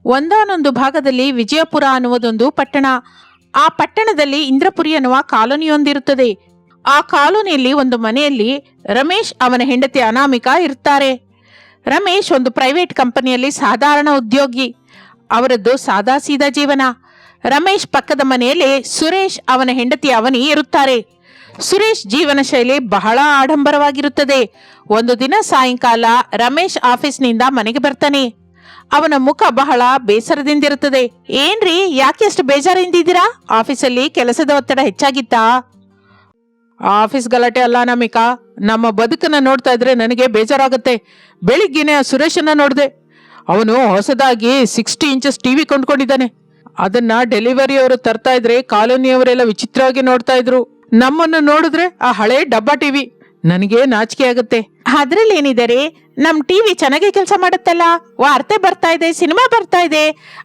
ಒಂದಾನೊಂದು ಭಾಗದಲ್ಲಿ ವಿಜಯಪುರ ಅನ್ನುವುದೊಂದು ಪಟ್ಟಣ. ಆ ಪಟ್ಟಣದಲ್ಲಿ ಇಂದ್ರಪುರಿ ಅನ್ನುವ ಕಾಲೋನಿಯೊಂದಿರುತ್ತದೆ. ಆ ಕಾಲೋನಿಯಲ್ಲಿ ಒಂದು ಮನೆಯಲ್ಲಿ ರಮೇಶ್ ಅವನ ಹೆಂಡತಿ ಅನಾಮಿಕಾ ಇರ್ತಾರೆ. ರಮೇಶ್ ಒಂದು ಪ್ರೈವೇಟ್ ಕಂಪನಿಯಲ್ಲಿ ಸಾಧಾರಣ ಉದ್ಯೋಗಿ. ಅವರದ್ದು ಸಾದಾ ಸೀದಾ ಜೀವನ. ರಮೇಶ್ ಪಕ್ಕದ ಮನೆಯಲ್ಲಿ ಸುರೇಶ್ ಅವನ ಹೆಂಡತಿ ಅವನಿ ಇರುತ್ತಾರೆ. ಸುರೇಶ್ ಜೀವನ ಶೈಲಿ ಬಹಳ ಆಡಂಬರವಾಗಿರುತ್ತದೆ. ಒಂದು ದಿನ ಸಾಯಂಕಾಲ ರಮೇಶ್ ಆಫೀಸ್ನಿಂದ ಮನೆಗೆ ಬರ್ತಾನೆ. ಅವನ ಮುಖ ಬಹಳ ಬೇಸರದಿಂದಿರುತ್ತದೆ. ಏನ್ರಿ, ಯಾಕೆ ಅಷ್ಟು ಬೇಜಾರಿಂದಿದ್ದೀರಾ? ಆಫೀಸಲ್ಲಿ ಕೆಲಸದ ಒತ್ತಡ ಹೆಚ್ಚಾಗಿತ್ತಾ? ಆಫೀಸ್ ಗಲಾಟೆ ಅಲ್ಲ ಅನಾಮಿಕಾ, ನಮ್ಮ ಬದುಕನ್ನ ನೋಡ್ತಾ ಇದ್ರೆ ನನಗೆ ಬೇಜಾರಾಗುತ್ತೆ. ಬೆಳಿಗ್ಗೆನೆ ಆ ಸುರೇಶನ್ನ ನೋಡಿದೆ. ಅವನು ಹೊಸದಾಗಿ 60 ಇಂಚಸ್ ಟಿವಿ ಕೊಂಡ್ಕೊಂಡಿದ್ದಾನೆ. ಅದನ್ನ ಡೆಲಿವರಿ ಅವರು ತರ್ತಾ ಇದ್ರೆ ಕಾಲೋನಿಯವರೆಲ್ಲ ವಿಚಿತ್ರವಾಗಿ ನೋಡ್ತಾ ಇದ್ರು. ನಮ್ಮನ್ನು ನೋಡಿದ್ರೆ ಆ ಹಳೆ ಡಬ್ಬಾ ಟಿವಿ. ನನಗೆ ನಾಚಿಕೆ ಆಗುತ್ತೆ. ಅದ್ರಲ್ಲಿ ಏನಿದೆ, ನಮ್ ಟಿವಿ ಚೆನ್ನಾಗಿ ಕೆಲಸ ಮಾಡುತ್ತಲ್ಲ, ವಾರ್ತೆ ಬರ್ತಾ ಇದೆ, ಸಿನಿಮಾ ಬರ್ತಾ ಇದೆ,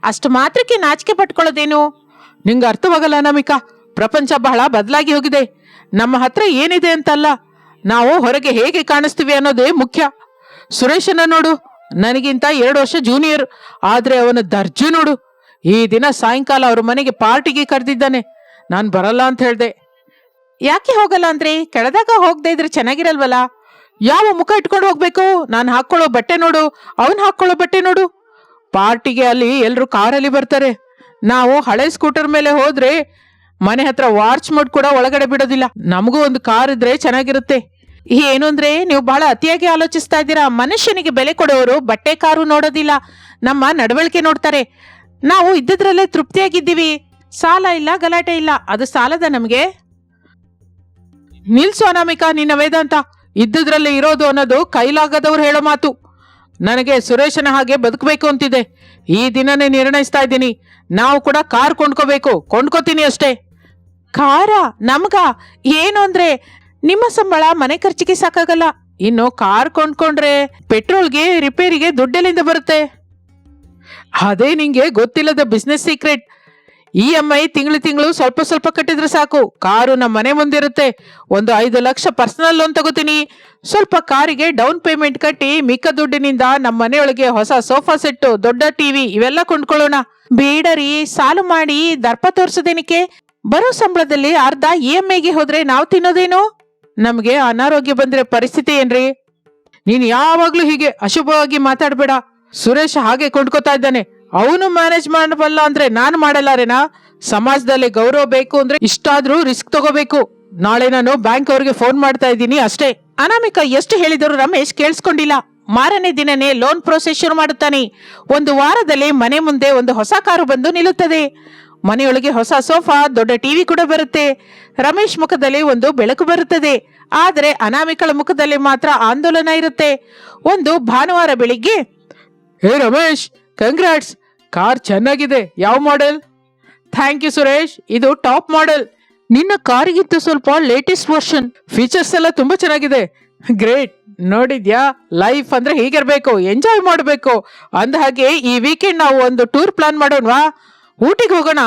ಅಷ್ಟು ಮಾತ್ರಕ್ಕೆ ನಾಚಿಕೆ ಪಟ್ಕೊಳ್ಳೋದೇನು? ನಿಂಗೆ ಅರ್ಥವಾಗಲ್ಲ ಅನಾಮಿಕಾ. ಪ್ರಪಂಚ ಬಹಳ ಬದಲಾಗಿ ಹೋಗಿದೆ. ನಮ್ಮ ಹತ್ರ ಏನಿದೆ ಅಂತಲ್ಲ, ನಾವು ಹೊರಗೆ ಹೇಗೆ ಕಾಣಿಸ್ತೀವಿ ಅನ್ನೋದೇ ಮುಖ್ಯ. ಸುರೇಶನ ನೋಡು, ನನಗಿಂತ 2 ವರ್ಷ ಜೂನಿಯರ್, ಆದ್ರೆ ಅವನ ದರ್ಜೆ ನೋಡು. ಈ ದಿನ ಸಾಯಂಕಾಲ ಅವ್ರ ಮನೆಗೆ ಪಾರ್ಟಿಗೆ ಕರೆದಿದ್ದಾನೆ. ನಾನು ಬರಲ್ಲ ಅಂತ ಹೇಳ್ದೆ. ಯಾಕೆ ಹೋಗಲ್ಲ ಅಂದ್ರೆ? ಕೆಳದಾಗ ಹೋಗದೆ ಇದ್ರೆ ಚೆನ್ನಾಗಿರಲ್ವಲ್ಲ? ಯಾವ ಮುಖ ಇಟ್ಕೊಂಡು ಹೋಗ್ಬೇಕು? ನಾನು ಹಾಕೊಳ್ಳೋ ಬಟ್ಟೆ ನೋಡು, ಅವನ್ ಹಾಕೊಳ್ಳೋ ಬಟ್ಟೆ ನೋಡು. ಪಾರ್ಟಿಗೆ ಅಲ್ಲಿ ಎಲ್ರು ಕಾರಲ್ಲಿ ಬರ್ತಾರೆ. ನಾವು ಹಳೆ ಸ್ಕೂಟರ್ ಮೇಲೆ ಹೋದ್ರೆ ಮನೆ ಹತ್ರ ವಾರ್ಚ್ ಮೋಡ್ ಕೂಡ ಒಳಗಡೆ ಬಿಡೋದಿಲ್ಲ. ನಮಗೂ ಒಂದು ಕಾರ್ ಇದ್ರೆ ಚೆನ್ನಾಗಿರುತ್ತೆ. ಏನು ಅಂದ್ರೆ, ನೀವು ಬಹಳ ಅತಿಯಾಗಿ ಆಲೋಚಿಸ್ತಾ ಇದ್ದೀರಾ. ಮನುಷ್ಯನಿಗೆ ಬೆಲೆ ಕೊಡೋರು ಬಟ್ಟೆ ಕಾರು ನೋಡೋದಿಲ್ಲ, ನಮ್ಮ ನಡವಳಿಕೆ ನೋಡ್ತಾರೆ. ನಾವು ಇದ್ದದ್ರಲ್ಲೇ ತೃಪ್ತಿಯಾಗಿದ್ದೀವಿ. ಸಾಲ ಇಲ್ಲ, ಗಲಾಟೆ ಇಲ್ಲ, ಅದು ಸಾಲದ ನಮಗೆ? ನಿಲ್ಸು ಅನಾಮಿಕಾ ನಿನ್ನ ವೇದಾಂತ. ಇದ್ದದ್ರಲ್ಲಿ ಇರೋದು ಅನ್ನೋದು ಕೈಲಾಗದವ್ರು ಹೇಳೋ ಮಾತು. ನನಗೆ ಸುರೇಶನ ಹಾಗೆ ಬದುಕಬೇಕು ಅಂತಿದೆ. ಈ ದಿನನೇ ನಿರ್ಣಯಿಸ್ತಾ ಇದ್ದೀನಿ. ನಾವು ಕೂಡ ಕಾರ್ ಕೊಂಡ್ಕೋತೀನಿ ಅಷ್ಟೇ. ಕಾರ ನಮ್ಗ? ಏನು ಅಂದ್ರೆ, ನಿಮ್ಮ ಸಂಬಳ ಮನೆ ಖರ್ಚಿಗೆ ಸಾಕಾಗಲ್ಲ. ಇನ್ನು ಕಾರ್ ಕೊಂಡ್ಕೊಂಡ್ರೆ ಪೆಟ್ರೋಲ್ಗೆ ರಿಪೇರಿಗೆ ದುಡ್ಡೆಲ್ಲಿಂದ ಬರುತ್ತೆ? ಅದೇ ನಿಂಗೆ ಗೊತ್ತಿಲ್ಲದ ಬಿಸ್ನೆಸ್ ಸೀಕ್ರೆಟ್. EMI ತಿಂಗಳು ಸ್ವಲ್ಪ ಸ್ವಲ್ಪ ಕಟ್ಟಿದ್ರೆ ಸಾಕು. ಕಾರು ನಮ್ಮ ಮನೆ ಮುಂದಿರುತ್ತೆ. ಒಂದು 5 ಲಕ್ಷ ಪರ್ಸನಲ್ ಲೋನ್ ತಗೋತೀನಿ. ಸ್ವಲ್ಪ ಕಾರಿಗೆ ಡೌನ್ ಪೇಮೆಂಟ್ ಕಟ್ಟಿ ಮಿಕ್ಕ ದುಡ್ಡಿನಿಂದ ನಮ್ಮ ಮನೆಯೊಳಗೆ ಹೊಸ ಸೋಫಾ ಸೆಟ್ಟು, ದೊಡ್ಡ ಟಿವಿ ಇವೆಲ್ಲ ಕೊಂಡ್ಕೊಳ್ಳೋಣ. ಬೇಡರಿ, ಸಾಲು ಮಾಡಿ ದರ್ಪ ತೋರ್ಸೋದೇನಕ್ಕೆ? ಬರೋ ಸಂಬಳದಲ್ಲಿ ಅರ್ಧ EMIಗೆ ಹೋದ್ರೆ ನಾವು ತಿನ್ನೋದೇನು? ನಮ್ಗೆ ಅನಾರೋಗ್ಯ ಬಂದ್ರೆ ಪರಿಸ್ಥಿತಿ ಏನ್ರಿ? ನೀನ್ ಯಾವಾಗ್ಲೂ ಹೀಗೆ ಅಶುಭವಾಗಿ ಮಾತಾಡ್ಬೇಡ. ಸುರೇಶ್ ಹಾಗೆ ಕೊಂಡ್ಕೋತಾ ಇದ್ದಾನೆ. ಅವನು ಮ್ಯಾನೇಜ್ ಮಾಡಬಲ್ಲ ಅಂದ್ರೆ ನಾನು ಮಾಡಲಾರೇನಾ? ಸಮಾಜದಲ್ಲಿ ಗೌರವ ಬೇಕು ಅಂದ್ರೆ ಇಷ್ಟಾದ್ರೂ ರಿಸ್ಕ್ ತಗೋಬೇಕು. ನಾಳೆ ನಾನು ಬ್ಯಾಂಕ್ ಅವ್ರಿಗೆ ಫೋನ್ ಮಾಡ್ತಾ ಇದ್ದೀನಿ ಅಷ್ಟೇ. ಅನಾಮಿಕಾ ಎಷ್ಟು ಹೇಳಿದರೂ ರಮೇಶ್ ಕೇಳಿಸ್ಕೊಂಡಿಲ್ಲ. ಮಾರನೇ ದಿನನೇ ಲೋನ್ ಪ್ರೋಸೆಸ್ ಶುರು ಮಾಡುತ್ತಾನೆ. ಒಂದು ವಾರದಲ್ಲಿ ಮನೆ ಮುಂದೆ ಒಂದು ಹೊಸ ಕಾರು ಬಂದು ನಿಲ್ಲುತ್ತದೆ. ಮನೆಯೊಳಗೆ ಹೊಸ ಸೋಫಾ, ದೊಡ್ಡ ಟಿವಿ ಕೂಡ ಬರುತ್ತೆ. ರಮೇಶ್ ಮುಖದಲ್ಲಿ ಒಂದು ಬೆಳಕು ಬರುತ್ತದೆ. ಆದರೆ ಅನಾಮಿಕಳ ಮುಖದಲ್ಲಿ ಮಾತ್ರ ಆಂದೋಲನ ಇರುತ್ತೆ. ಒಂದು ಭಾನುವಾರ ಬೆಳಿಗ್ಗೆ, ಹೇ ರಮೇಶ್, ಕಂಗ್ರಾಟ್ಸ್, ಕಾರ್ ಚೆನ್ನಾಗಿದೆ. ಯಾವ ಮಾಡೆಲ್? ಥ್ಯಾಂಕ್ ಯು ಸುರೇಶ್, ಇದು ಟಾಪ್ ಮಾಡೆಲ್. ನಿನ್ನ ಕಾರಿಗಿಂತ ಸ್ವಲ್ಪ ಲೇಟೆಸ್ಟ್ ವರ್ಷನ್. ಫೀಚರ್ಸ್ ಎಲ್ಲ ತುಂಬಾ ಚೆನ್ನಾಗಿದೆ. ಗ್ರೇಟ್. ನೋಡಿದ್ಯಾ, ಲೈಫ್ ಅಂದ್ರೆ ಹೀಗಿರ್ಬೇಕು, ಎಂಜಾಯ್ ಮಾಡಬೇಕು. ಅಂದ ಹಾಗೆ ಈ ವೀಕೆಂಡ್ ನಾವು ಒಂದು ಟೂರ್ ಪ್ಲಾನ್ ಮಾಡೋಣವಾ? ಊಟಿಗೆ ಹೋಗೋಣ.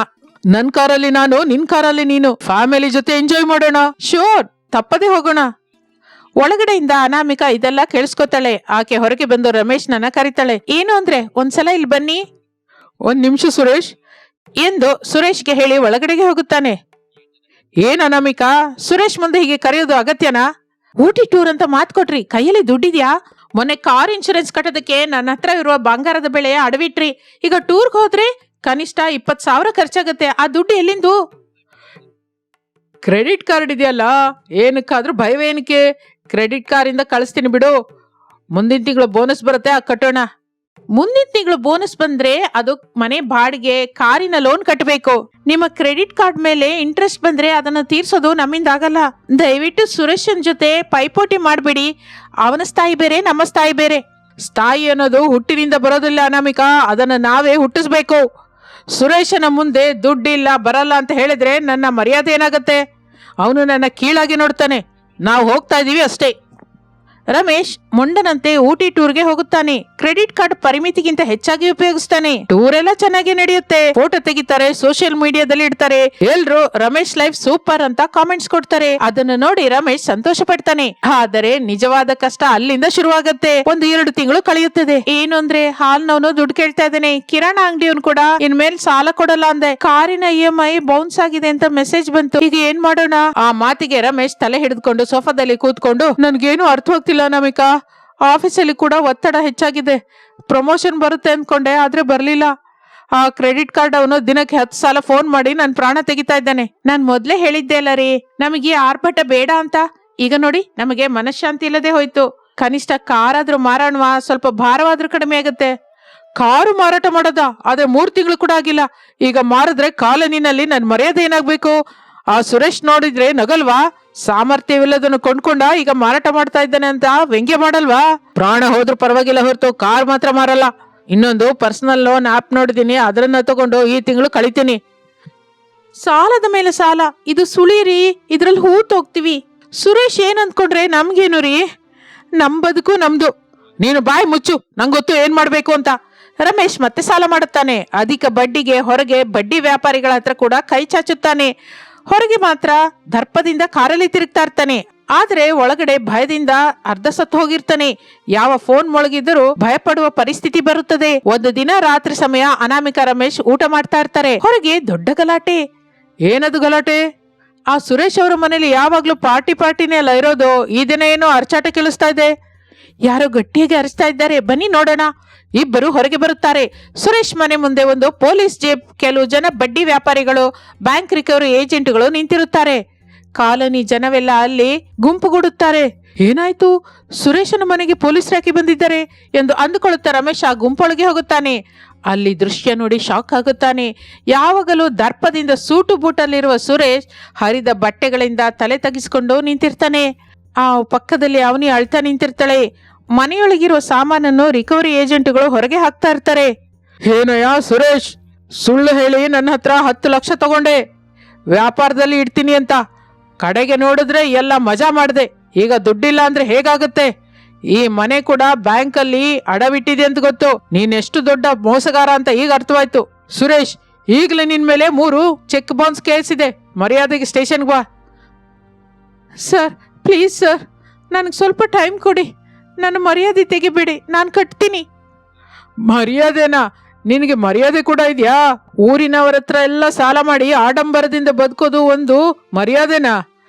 ನನ್ ಕಾರಲ್ಲಿ ನಾನು, ನಿನ್ ಕಾರಲ್ಲಿ ನೀನು. ಫ್ಯಾಮಿಲಿ ಜೊತೆ ಎಂಜಾಯ್ ಮಾಡೋಣ. ಶೋರ್, ತಪ್ಪದೆ ಹೋಗೋಣ. ಒಳಗಡೆಯಿಂದ ಅನಾಮಿಕಾ ಇದೆಲ್ಲ ಕೇಳಿಸ್ಕೊತಾಳೆ. ಆಕೆ ಹೊರಗೆ ಬಂದು ರಮೇಶ್ ನನ್ನ ಕರೀತಾಳೆ. ಏನು ಅಂದ್ರೆ, ಒಂದ್ಸಲ ಇಲ್ಲಿ ಬನ್ನಿ. 1 ನಿಮಿಷ ಸುರೇಶ್ ಎಂದು ಸುರೇಶ್ಗೆ ಹೇಳಿ ಒಳಗಡೆಗೆ ಹೋಗುತ್ತಾನೆ. ಏನ್ ಅನಾಮಿಕಾ, ಸುರೇಶ್ ಮುಂದೆ ಹೀಗೆ ಕರೆಯೋದು ಅಗತ್ಯನಾ? ಊಟಿ ಟೂರ್ ಅಂತ ಮಾತು ಕೊಟ್ರಿ, ಕೈಯಲ್ಲಿ ದುಡ್ಡಿದ್ಯಾ? ಮೊನ್ನೆ ಕಾರ್ ಇನ್ಶೂರೆನ್ಸ್ ಕಟ್ಟೋದಕ್ಕೆ ನನ್ನ ಹತ್ರ ಇರುವ ಬಂಗಾರದ ಬೆಳೆ ಅಡವಿಟ್ರಿ. ಈಗ ಟೂರ್ಗೆ ಹೋದ್ರೆ ಕನಿಷ್ಠ 20,000 ಖರ್ಚಾಗತ್ತೆ. ಆ ದುಡ್ಡು ಎಲ್ಲಿಂದು? ಕ್ರೆಡಿಟ್ ಕಾರ್ಡ್ ಇದೆಯಲ್ಲ, ಏನಕ್ಕಾದ್ರೂ ಭಯವೇನಕ್ಕೆ? ಕ್ರೆಡಿಟ್ ಕಾರ್ಡ್ ಇಂದ ಕಳಿಸ್ತೀನಿ ಬಿಡು. ಮುಂದಿನ ತಿಂಗಳು ಬೋನಸ್ ಬರುತ್ತೆ, ಕಟ್ಟೋಣ. ಮುಂದಿನ ತಿಂಗಳು ಬೋನಸ್ ಬಂದ್ರೆ ಅದು ಮನೆ ಬಾಡಿಗೆ, ಕಾರಿನ ಲೋನ್ ಕಟ್ಟಬೇಕು. ನಿಮ್ಮ ಕ್ರೆಡಿಟ್ ಕಾರ್ಡ್ ಮೇಲೆ ಇಂಟ್ರೆಸ್ಟ್ ಬಂದ್ರೆ ಅದನ್ನ ತೀರ್ಸೋದು ನಮ್ಮಿಂದ ಆಗಲ್ಲ. ದಯವಿಟ್ಟು ಸುರೇಶನ್ ಜೊತೆ ಪೈಪೋಟಿ ಮಾಡ್ಬಿಡಿ. ಅವನ ಸ್ಥಾಯಿ ಬೇರೆ, ನಮ್ಮ ಸ್ಥಾಯಿ ಬೇರೆ. ಸ್ಥಾಯಿ ಅನ್ನೋದು ಹುಟ್ಟಿನಿಂದ ಬರೋದಿಲ್ಲ ಅನಾಮಿಕಾ, ಅದನ್ನ ನಾವೇ ಹುಟ್ಟಿಸ್ಬೇಕು. ಸುರೇಶನ ಮುಂದೆ ದುಡ್ಡಿಲ್ಲ, ಬರಲ್ಲ ಅಂತ ಹೇಳಿದ್ರೆ ನನ್ನ ಮರ್ಯಾದೆ ಏನಾಗತ್ತೆ? ಅವನು ನನ್ನ ಕೀಳಾಗಿ ನೋಡ್ತಾನೆ. ನಾವು ಹೋಗ್ತಾ ಇದೀವಿ ಅಷ್ಟೇ. ರಮೇಶ್ ಮೊಂಡನಂತೆ ಊಟಿ ಟೂರ್ಗೆ ಹೋಗುತ್ತಾನೆ. ಕ್ರೆಡಿಟ್ ಕಾರ್ಡ್ ಪರಿಮಿತಿಗಿಂತ ಹೆಚ್ಚಾಗಿ ಉಪಯೋಗಿಸ್ತಾನೆ. ಟೂರ್ ಎಲ್ಲ ಚೆನ್ನಾಗಿ ನಡೆಯುತ್ತೆ. ಫೋಟೋ ತೆಗಿತಾರೆ, ಸೋಷಿಯಲ್ ಮೀಡಿಯಾದಲ್ಲಿ ಇಡ್ತಾರೆ. ಎಲ್ರು ರಮೇಶ್ ಲೈಫ್ ಸೂಪರ್ ಅಂತ ಕಾಮೆಂಟ್ಸ್ ಕೊಡ್ತಾರೆ. ಅದನ್ನು ನೋಡಿ ರಮೇಶ್ ಸಂತೋಷ ಪಡ್ತಾನೆ. ಆದರೆ ನಿಜವಾದ ಕಷ್ಟ ಅಲ್ಲಿಂದ ಶುರುವಾಗತ್ತೆ. 1-2 ತಿಂಗಳು ಕಳೆಯುತ್ತದೆ. ಏನು ಅಂದ್ರೆ ಹಾಲ್ನವನು ದುಡ್ಡು ಕೇಳ್ತಾ ಇದ್ದಾನೆ. ಕಿರಾಣಾ ಅಂಗಡಿಯವನು ಕೂಡ ಇನ್ಮೇಲೆ ಸಾಲ ಕೊಡಲ್ಲ ಅಂದೆ. ಕಾರಿನ EMI ಬೌನ್ಸ್ ಆಗಿದೆ ಅಂತ ಮೆಸೇಜ್ ಬಂತು. ಈಗ ಏನ್ ಮಾಡೋಣ? ಆ ಮಾತಿಗೆ ರಮೇಶ್ ತಲೆ ಹಿಡಿದುಕೊಂಡು ಸೋಫಾದಲ್ಲಿ ಕೂತ್ಕೊಂಡು, ನನ್ಗೇನು ಅರ್ಥವಾಗ್ತಿಲ್ಲ ಅನಾಮಿಕಾ. ಆಫೀಸಲ್ಲಿ ಕೂಡ ಒತ್ತಡ ಹೆಚ್ಚಾಗಿದೆ. ಪ್ರಮೋಷನ್ ಬರುತ್ತೆ ಅನ್ಕೊಂಡೆ, ಆದ್ರೆ ಬರ್ಲಿಲ್ಲ. ಆ ಕ್ರೆಡಿಟ್ ಕಾರ್ಡ್ ಅವನು ದಿನಕ್ಕೆ 10 ಸಲ ಫೋನ್ ಮಾಡಿ ನನ್ ಪ್ರಾಣ ತೆಗಿತಾ ಇದ್ದಾನೆ. ನಾನ್ ಮೊದ್ಲೇ ಹೇಳಿದ್ದೆ ಅಲ್ಲ ರೀ, ನಮಗೆ ಆರ್ಭಟ ಬೇಡ ಅಂತ. ಈಗ ನೋಡಿ ನಮಗೆ ಮನಃಶಾಂತಿ ಇಲ್ಲದೆ ಹೋಯ್ತು. ಕನಿಷ್ಠ ಕಾರಾದ್ರೂ ಮಾರಾಣವಾ, ಸ್ವಲ್ಪ ಭಾರವಾದ್ರೂ ಕಡಿಮೆ ಆಗುತ್ತೆ. ಕಾರು ಮಾರಾಟ ಮಾಡೋದ? ಆದ್ರೆ 3 ತಿಂಗಳು ಕೂಡ ಆಗಿಲ್ಲ. ಈಗ ಮಾರಿದ್ರೆ ಕಾಲೋನಿನಲ್ಲಿ ನನ್ ಮರ್ಯಾದೆ ಏನಾಗ್ಬೇಕು? ಆ ಸುರೇಶ್ ನೋಡಿದ್ರೆ ನಗಲ್ವಾ? ಸಾಮರ್ಥ್ಯವಿಲ್ಲದನ್ನು ಕೊಂಡ್ಕೊಂಡ ಈಗ ಮಾರಾಟ ಮಾಡ್ತಾ ಇದ್ದಾನೆ ಅಂತ ವ್ಯಂಗ್ಯ ಮಾಡಲ್ವಾ? ಪ್ರಾಣ ಹೋದ್ರೂ ಪರವಾಗಿಲ್ಲ ಹೊರತು ಕಾರ್ ಮಾತ್ರ ಮಾರಲ್ಲ. ಇನ್ನೊಂದು ಪರ್ಸನಲ್ ಲೋನ್ ಆಪ್ ನೋಡಿದೀನಿ, ಅದನ್ನ ತಗೊಂಡು ಈ ತಿಂಗಳು ಕಳಿತೀನಿ. ಸಾಲದ ಮೇಲೆ ಸಾಲ, ಇದು ಸುಳಿರಿ, ಇದ್ರಲ್ಲಿ ಹೂತೋಗ್ತೀವಿ. ಸುರೇಶ್ ಏನ್ ಅಂದ್ಕೊಂಡ್ರೆ ನಮ್ಗೇನು ರೀ? ನಮ್ ಬದುಕು ನಮ್ದು. ನೀನು ಬಾಯಿ ಮುಚ್ಚು, ನಂಗೊತ್ತು ಏನ್ ಮಾಡ್ಬೇಕು ಅಂತ. ರಮೇಶ್ ಮತ್ತೆ ಸಾಲ ಮಾಡುತ್ತಾನೆ. ಅಧಿಕ ಬಡ್ಡಿಗೆ ಹೊರಗೆ ಬಡ್ಡಿ ವ್ಯಾಪಾರಿಗಳ ಹತ್ರ ಕೂಡ ಕೈ ಚಾಚುತ್ತಾನೆ. ಹೊರಗೆ ಮಾತ್ರ ದರ್ಪದಿಂದ ಕಾರಲ್ಲಿ ತಿರುಗ್ತಾ ಇರ್ತಾನೆ. ಆದ್ರೆ ಒಳಗಡೆ ಭಯದಿಂದ ಅರ್ಧ ಸತ್ತು ಹೋಗಿರ್ತಾನೆ. ಯಾವ ಫೋನ್ ಮೊಳಗಿದ್ದರೂ ಭಯಪಡುವ ಪರಿಸ್ಥಿತಿ ಬರುತ್ತದೆ. ಒಂದು ದಿನ ರಾತ್ರಿ ಸಮಯ ಅನಾಮಿಕಾ ರಮೇಶ್ ಊಟ ಮಾಡ್ತಾ ಇರ್ತಾರೆ. ಹೊರಗೆ ದೊಡ್ಡ ಗಲಾಟೆ. ಏನದು ಗಲಾಟೆ? ಆ ಸುರೇಶ್ ಅವರ ಮನೇಲಿ ಯಾವಾಗ್ಲೂ ಪಾರ್ಟಿನೇ ಅಲ್ಲ ಇರೋದು. ಈ ದಿನ ಏನೋ ಅರ್ಚಾಟ ಕೇಳಿಸ್ತಾ ಇದೆ. ಯಾರೋ ಗಟ್ಟಿಯಾಗಿ ಅರಿಸ್ತಾ ಇದ್ದಾರೆ. ಬನ್ನಿ ನೋಡೋಣ. ಇಬ್ಬರು ಹೊರಗೆ ಬರುತ್ತಾರೆ. ಸುರೇಶ್ ಮನೆ ಮುಂದೆ ಒಂದು ಪೊಲೀಸ್ ಜೀಪ್, ಕೆಲವು ಜನ ಬಡ್ಡಿ ವ್ಯಾಪಾರಿಗಳು, ಬ್ಯಾಂಕ್ ರಿಕವರಿ ಏಜೆಂಟ್ಗಳು ನಿಂತಿರುತ್ತಾರೆ. ಕಾಲೋನಿ ಜನವೆಲ್ಲ ಅಲ್ಲಿ ಗುಂಪುಗೂಡುತ್ತಾರೆ. ಏನಾಯ್ತು? ಸುರೇಶನ ಮನೆಗೆ ಪೊಲೀಸ್ ಯಾಕೆ ಬಂದಿದ್ದಾರೆ ಎಂದು ಅಂದುಕೊಳ್ಳುತ್ತಾ ರಮೇಶ್ ಆ ಗುಂಪೊಳಗೆ ಹೋಗುತ್ತಾನೆ. ಅಲ್ಲಿ ದೃಶ್ಯ ನೋಡಿ ಶಾಕ್ ಆಗುತ್ತಾನೆ. ಯಾವಾಗಲೂ ದರ್ಪದಿಂದ ಸೂಟು ಬೂಟಲ್ಲಿರುವ ಸುರೇಶ್ ಹರಿದ ಬಟ್ಟೆಗಳಿಂದ ತಲೆ ತಗ್ಗಿಸಿಕೊಂಡು ನಿಂತಿರ್ತಾನೆ. ಆ ಪಕ್ಕದಲ್ಲಿ ಅವನಿ ಅಳ್ತಾ ನಿಂತಿರ್ತಾಳೆ. ಮನೆಯೊಳಗಿರುವ ಸಾಮಾನನ್ನು ರಿಕವರಿ ಏಜೆಂಟ್ಗಳು ಹೊರಗೆ ಹಾಕ್ತಾ ಇರ್ತಾರೆ. ಏನಯ್ಯ ಸುರೇಶ್, ಸುಳ್ಳು ಹೇಳಿ ನನ್ನ ಹತ್ರ 10 ಲಕ್ಷ ತಗೊಂಡೆ, ವ್ಯಾಪಾರದಲ್ಲಿ ಇಡ್ತೀನಿ ಅಂತ. ಕಡೆಗೆ ನೋಡಿದ್ರೆ ಎಲ್ಲ ಮಜಾ ಮಾಡಿದೆ. ಈಗ ದುಡ್ಡಿಲ್ಲ ಅಂದ್ರೆ ಹೇಗಾಗುತ್ತೆ? ಈ ಮನೆ ಕೂಡ ಬ್ಯಾಂಕಲ್ಲಿ ಅಡವಿಟ್ಟಿದೆ ಅಂತ ಗೊತ್ತು. ನೀನೆಷ್ಟು ದೊಡ್ಡ ಮೋಸಗಾರ ಅಂತ ಈಗ ಅರ್ಥವಾಯ್ತು. ಸುರೇಶ್, ಈಗಲೇ ನಿನ್ ಮೇಲೆ 3 ಚೆಕ್ ಬೌನ್ಸ್ ಕೇಸ್ ಇದೆ. ಮರ್ಯಾದೆಗೆ ಸ್ಟೇಷನ್ಗೆ ಬಾ. ಸರ್ ಪ್ಲೀಸ್ ಸರ್, ನನಗೆ ಸ್ವಲ್ಪ ಟೈಮ್ ಕೊಡಿ. ನನ್ನ ಮರ್ಯಾದೆ ತೆಗಿಬೇಡಿ, ನಾನು ಕಟ್ತೀನಿ. ಮರ್ಯಾದೆನಾ? ನಿನಗೆ ಮರ್ಯಾದೆ ಕೂಡ ಇದೆಯಾ? ಊರಿನವರ ಹತ್ರ ಎಲ್ಲ ಸಾಲ ಮಾಡಿ ಆಡಂಬರದಿಂದ ಬದುಕೋದು ಒಂದು ಮರ್ಯಾದೆನಾ?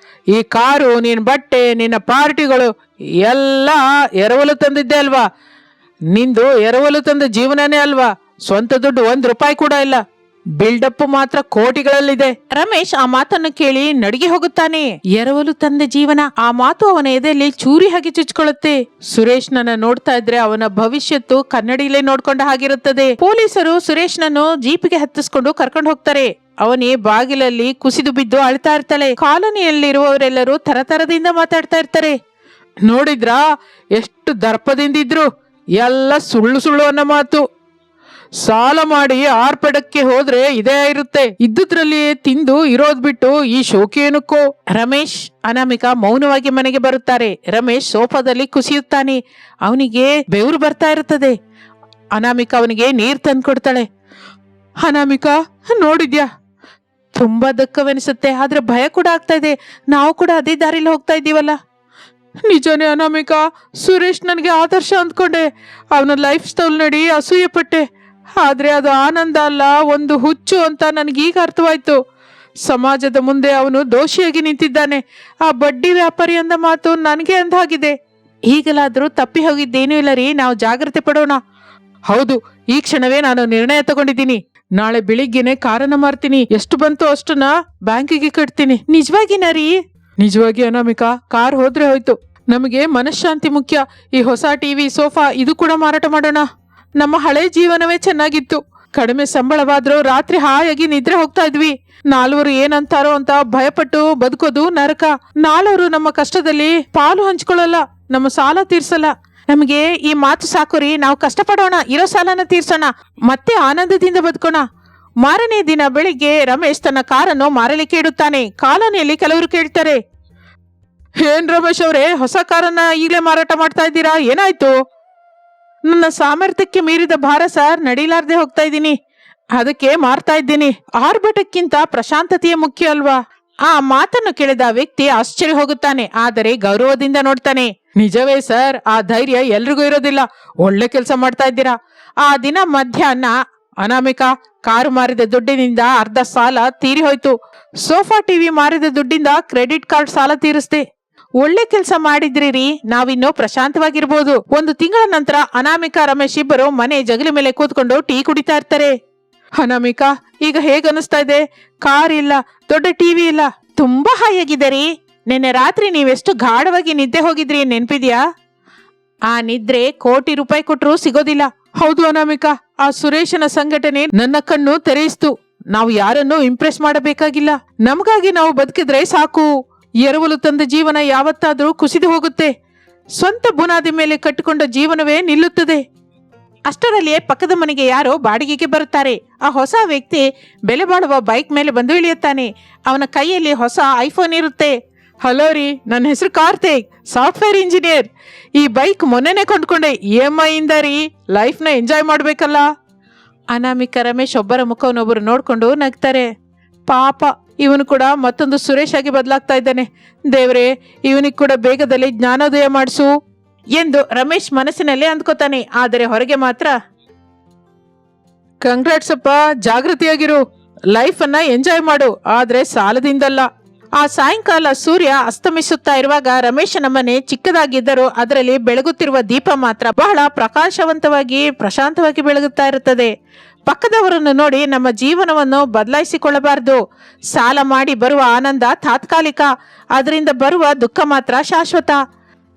ಈ ಕಾರು, ನಿನ್ನ ಬಟ್ಟೆ, ನಿನ್ನ ಪಾರ್ಟಿಗಳು ಎಲ್ಲ ಎರವಲು ತಂದಿದ್ದೆ ಅಲ್ವಾ? ನಿಂದು ಎರವಲು ತಂದ ಜೀವನನೇ ಅಲ್ವಾ? ಸ್ವಂತ ದುಡ್ಡು 1 ರೂಪಾಯಿ ಕೂಡ ಇಲ್ಲ. ಬಿಲ್ಡಪ್ ಮಾತ್ರ ಕೋಟಿಗಳಲ್ಲಿದೆ. ರಮೇಶ್ ಆ ಮಾತನ್ನು ಕೇಳಿ ನಡಿಗೆ ಹೋಗುತ್ತಾನೆ. ಎರವಲು ತಂದೆ ಜೀವನ, ಆ ಮಾತು ಅವನ ಎದೆಯಲ್ಲಿ ಚೂರಿ ಹಾಗೆ ಚುಚ್ಕೊಳ್ಳುತ್ತೆ. ಸುರೇಶ್ ನನ್ನ ನೋಡ್ತಾ ಇದ್ರೆ ಅವನ ಭವಿಷ್ಯತ್ತು ಕನ್ನಡಿಲೇ ನೋಡ್ಕೊಂಡ ಹಾಗಿರುತ್ತದೆ. ಪೊಲೀಸರು ಸುರೇಶ್ನನ್ನು ಜೀಪಿಗೆ ಹತ್ತಿಸ್ಕೊಂಡು ಕರ್ಕೊಂಡು ಹೋಗ್ತಾರೆ. ಅವನೇ ಬಾಗಿಲಲ್ಲಿ ಕುಸಿದು ಬಿದ್ದು ಅಳ್ತಾ ಇರ್ತಾಳೆ. ಕಾಲೋನಿಯಲ್ಲಿರುವವರೆಲ್ಲರೂ ತರತರದಿಂದ ಮಾತಾಡ್ತಾ ಇರ್ತಾರೆ. ನೋಡಿದ್ರಾ ಎಷ್ಟು ದರ್ಪದಿಂದಿದ್ರು? ಎಲ್ಲ ಸುಳ್ಳು ಸುಳ್ಳು ಅನ್ನೋ ಮಾತು. ಸಾಲ ಮಾಡಿ ಆರ್ಪಡಕ್ಕೆ ಹೋದ್ರೆ ಇದೇ ಇರುತ್ತೆ. ಇದ್ದುದ್ರಲ್ಲಿ ತಿಂದು ಇರೋದ್ ಬಿಟ್ಟು ಈ ಶೋಕಿ ಏನಕ್ಕೋ. ರಮೇಶ್, ಅನಾಮಿಕಾ ಮೌನವಾಗಿ ಮನೆಗೆ ಬರುತ್ತಾರೆ. ರಮೇಶ್ ಸೋಫಾದಲ್ಲಿ ಕುಸಿಯುತ್ತಾನೆ. ಅವನಿಗೆ ಬೆವರು ಬರ್ತಾ ಇರುತ್ತದೆ. ಅನಾಮಿಕಾ ಅವನಿಗೆ ನೀರ್ ತಂದು ಕೊಡ್ತಾಳೆ. ಅನಾಮಿಕಾ, ನೋಡಿದ್ಯಾ? ತುಂಬಾ ದುಃಖವೆನಿಸುತ್ತೆ, ಆದ್ರೆ ಭಯ ಕೂಡ ಆಗ್ತಾ ಇದೆ. ನಾವು ಕೂಡ ಅದೇ ದಾರಿಲಿ ಹೋಗ್ತಾ ಇದ್ದೀವಲ್ಲ. ನಿಜನೇ ಅನಾಮಿಕಾ, ಸುರೇಶ್ ನನಗೆ ಆದರ್ಶ ಅಂದ್ಕೊಂಡೆ. ಅವನ ಲೈಫ್ ಸ್ಟೈಲ್ ನೋಡಿ ಅಸೂಯೆ ಪಟ್ಟೆ. ಆದ್ರೆ ಅದು ಆನಂದ ಅಲ್ಲ, ಒಂದು ಹುಚ್ಚು ಅಂತ ನನಗೀಗ ಅರ್ಥವಾಯ್ತು. ಸಮಾಜದ ಮುಂದೆ ಅವನು ದೋಷಿಯಾಗಿ ನಿಂತಿದ್ದಾನೆ. ಆ ಬಡ್ಡಿ ವ್ಯಾಪಾರಿ ಅಂದ ಮಾತು ನನಗೆ ಅಂದಾಗಿದೆ. ಈಗಲಾದ್ರೂ ತಪ್ಪಿ ಹೋಗಿದ್ದೇನೂ ಇಲ್ಲ ರೀ, ನಾವು ಜಾಗ್ರತೆ ಪಡೋಣ. ಹೌದು, ಈ ಕ್ಷಣವೇ ನಾನು ನಿರ್ಣಯ ತಗೊಂಡಿದ್ದೀನಿ. ನಾಳೆ ಬೆಳಿಗ್ಗೆನೆ ಕಾರನ್ನ ಮಾರ್ತೀನಿ. ಎಷ್ಟು ಬಂತು ಅಷ್ಟನ್ನ ಬ್ಯಾಂಕಿಗೆ ಕಟ್ತೀನಿ. ನಿಜವಾಗಿನ ರೀ? ನಿಜವಾಗಿ ಅನಾಮಿಕಾ, ಕಾರ್ ಹೋದ್ರೆ ಹೋಯ್ತು. ನಮಗೆ ಮನಃಶಾಂತಿ ಮುಖ್ಯ. ಈ ಹೊಸ ಟಿವಿ, ಸೋಫಾ ಇದು ಕೂಡ ಮಾರಾಟ ಮಾಡೋಣ. ನಮ್ಮ ಹಳೆ ಜೀವನವೇ ಚೆನ್ನಾಗಿತ್ತು. ಕಡಿಮೆ ಸಂಬಳವಾದ್ರೂ ರಾತ್ರಿ ಹಾಯಾಗಿ ನಿದ್ರೆ ಹೋಗ್ತಾ ಇದ್ವಿ. ನಾಲ್ವರು ಏನಂತಾರೋ ಅಂತ ಭಯಪಟ್ಟು ಬದುಕೋದು ನರಕ. ನಾಲ್ವರು ನಮ್ಮ ಕಷ್ಟದಲ್ಲಿ ಪಾಲು ಹಂಚ್ಕೊಳ್ಳಲ್ಲ, ನಮ್ಮ ಸಾಲ ತೀರ್ಸಲ್ಲ. ನಮಗೆ ಈ ಮಾತು ಸಾಕು ರೀ, ನಾವು ಕಷ್ಟಪಡೋಣ, ಇರೋ ಸಾಲನ ತೀರ್ಸೋಣ, ಮತ್ತೆ ಆನಂದದಿಂದ ಬದುಕೋಣ. ಮಾರನೇ ದಿನ ಬೆಳಿಗ್ಗೆ ರಮೇಶ್ ತನ್ನ ಕಾರನ್ನು ಮಾರಲಿಕ್ಕೆ ಇಡುತ್ತಾನೆ. ಕಾಲೋನಿಯಲ್ಲಿ ಕೆಲವರು ಕೇಳ್ತಾರೆ, ಏನ್ ರಮೇಶ್ ಅವರೇ, ಹೊಸ ಕಾರನ್ನ ಈಗಲೇ ಮಾರಾಟ ಮಾಡ್ತಾ ಇದ್ದೀರಾ? ಏನಾಯ್ತು? ನನ್ನ ಸಾಮರ್ಥ್ಯಕ್ಕೆ ಮೀರಿದ ಭಾರ ಸರ್, ನಡೀಲಾರ್ದೆ ಹೋಗ್ತಾ ಇದ್ದೀನಿ, ಅದಕ್ಕೆ ಮಾರ್ತಾ ಇದ್ದೀನಿ. ಆರ್ಭಟಕ್ಕಿಂತ ಪ್ರಶಾಂತತೆಯೇ ಮುಖ್ಯ ಅಲ್ವಾ? ಆ ಮಾತನ್ನು ಕೇಳಿದ ವ್ಯಕ್ತಿ ಆಶ್ಚರ್ಯ ಹೋಗುತ್ತಾನೆ, ಆದರೆ ಗೌರವದಿಂದ ನೋಡ್ತಾನೆ. ನಿಜವೇ ಸರ್, ಆ ಧೈರ್ಯ ಎಲ್ರಿಗೂ ಇರೋದಿಲ್ಲ. ಒಳ್ಳೆ ಕೆಲಸ ಮಾಡ್ತಾ ಇದ್ದೀರಾ. ಆ ದಿನ ಮಧ್ಯಾಹ್ನ ಅನಾಮಿಕಾ ಕಾರು ಮಾರಿದ ದುಡ್ಡಿನಿಂದ ಅರ್ಧ ಸಾಲ ತೀರಿ ಹೋಯ್ತು. ಸೋಫಾ ಟಿವಿ ಮಾರಿದ ದುಡ್ಡಿಂದ ಕ್ರೆಡಿಟ್ ಕಾರ್ಡ್ ಸಾಲ ತೀರಿಸ್ದೆ. ಒಳ್ಳೆ ಕೆಲಸ ಮಾಡಿದ್ರಿ ರೀ, ನಾವಿನ್ನೂ ಪ್ರಶಾಂತವಾಗಿರ್ಬೋದು. ಒಂದು ತಿಂಗಳ ನಂತರ ಅನಾಮಿಕಾ ರಮೇಶ್ ಇಬ್ಬರು ಮನೆ ಜಗಲಿ ಮೇಲೆ ಕೂತ್ಕೊಂಡು ಟೀ ಕುಡಿತಾ ಇರ್ತಾರೆ. ಅನಾಮಿಕಾ, ಈಗ ಹೇಗ ಅನಿಸ್ತಾ ಇದೆ? ಕಾರ್ ಇಲ್ಲ, ದೊಡ್ಡ ಟಿವಿ ಇಲ್ಲ, ತುಂಬಾ ಹಾಯಾಗಿದೆ ರೀ. ನಿನ್ನೆ ರಾತ್ರಿ ನೀವೆಷ್ಟು ಗಾಢವಾಗಿ ನಿದ್ದೆ ಹೋಗಿದ್ರಿ, ನೆನ್ಪಿದ್ಯಾ? ಆ ನಿದ್ರೆ ಕೋಟಿ ರೂಪಾಯಿ ಕೊಟ್ರು ಸಿಗೋದಿಲ್ಲ. ಹೌದು ಅನಾಮಿಕಾ, ಆ ಸುರೇಶನ ಸಂಘಟನೆ ನನ್ನ ಕಣ್ಣು ತೆರೆಯಿಸ್ತು. ನಾವು ಯಾರನ್ನೂ ಇಂಪ್ರೆಸ್ ಮಾಡಬೇಕಾಗಿಲ್ಲ, ನಮಗಾಗಿ ನಾವು ಬದುಕಿದ್ರೆ ಸಾಕು. ಎರವಲು ತಂದ ಜೀವನ ಯಾವತ್ತಾದ್ರೂ ಕುಸಿದು ಹೋಗುತ್ತೆ. ಸ್ವಂತ ಬುನಾದಿ ಮೇಲೆ ಕಟ್ಟಿಕೊಂಡ ಜೀವನವೇ ನಿಲ್ಲುತ್ತದೆ. ಅಷ್ಟರಲ್ಲಿಯೇ ಪಕ್ಕದ ಮನೆಗೆ ಯಾರೋ ಬಾಡಿಗೆಗೆ ಬರುತ್ತಾರೆ. ಆ ಹೊಸ ವ್ಯಕ್ತಿ ಬೆಲೆ ಬಾಳುವ ಬೈಕ್ ಮೇಲೆ ಬಂದು ಇಳಿಯುತ್ತಾನೆ. ಅವನ ಕೈಯಲ್ಲಿ ಹೊಸ ಐಫೋನ್ ಇರುತ್ತೆ. ಹಲೋ ರೀ, ನನ್ನ ಹೆಸರು ಕಾರ್ತಿಕ್, ಸಾಫ್ಟ್ವೇರ್ ಇಂಜಿನಿಯರ್. ಈ ಬೈಕ್ ಮೊನ್ನೆನೆ ಕೊಂಡ್ಕೊಂಡೆ, EMI ಇಂದ ರೀ. ಲೈಫ್ನ ಎಂಜಾಯ್ ಮಾಡ್ಬೇಕಲ್ಲ. ಅನಾಮಿಕಾ ರಮೇಶ್ ಒಬ್ಬರ ಮುಖವನ್ನೊಬ್ಬರು ನೋಡ್ಕೊಂಡು ನಗ್ತಾರೆ. ಪಾಪ, ಇವನು ಕೂಡ ಮತ್ತೊಂದು ಸುರೇಶ್ ಆಗಿ ಬದಲಾಗ್ತಾ ಇದ್ದಾನೆ. ದೇವ್ರೇ, ಇವನಿಗೆ ಕೂಡ ಬೇಗದಲ್ಲಿ ಜ್ಞಾನೋದಯ ಮಾಡಿಸು ಎಂದು ರಮೇಶ್ ಮನಸ್ಸಿನಲ್ಲಿ ಅಂದ್ಕೋತಾನೆ. ಆದರೆ ಹೊರಗೆ ಮಾತ್ರ, ಕಂಗ್ರಾಟ್ಸ್ ಅಪ್ಪ, ಜಾಗೃತಿಯಾಗಿರು, ಲೈಫ್ ಅನ್ನ ಎಂಜಾಯ್ ಮಾಡು, ಆದ್ರೆ ಸಾಲದಿಂದಲ್ಲ. ಆ ಸಾಯಂಕಾಲ ಸೂರ್ಯ ಅಸ್ತಮಿಸುತ್ತಾ ಇರುವಾಗ ರಮೇಶನ ಮನೆ ಚಿಕ್ಕದಾಗಿದ್ದರೂ ಅದರಲ್ಲಿ ಬೆಳಗುತ್ತಿರುವ ದೀಪ ಮಾತ್ರ ಬಹಳ ಪ್ರಕಾಶವಂತವಾಗಿ ಪ್ರಶಾಂತವಾಗಿ ಬೆಳಗುತ್ತಾ ಇರುತ್ತದೆ. ಪಕ್ಕದವರನ್ನು ನೋಡಿ ನಮ್ಮ ಜೀವನವನ್ನು ಬದಲಾಯಿಸಿಕೊಳ್ಳಬಾರದು. ಸಾಲ ಮಾಡಿ ಬರುವ ಆನಂದ ತಾತ್ಕಾಲಿಕ, ಅದರಿಂದ ಬರುವ ದುಃಖ ಮಾತ್ರ ಶಾಶ್ವತ.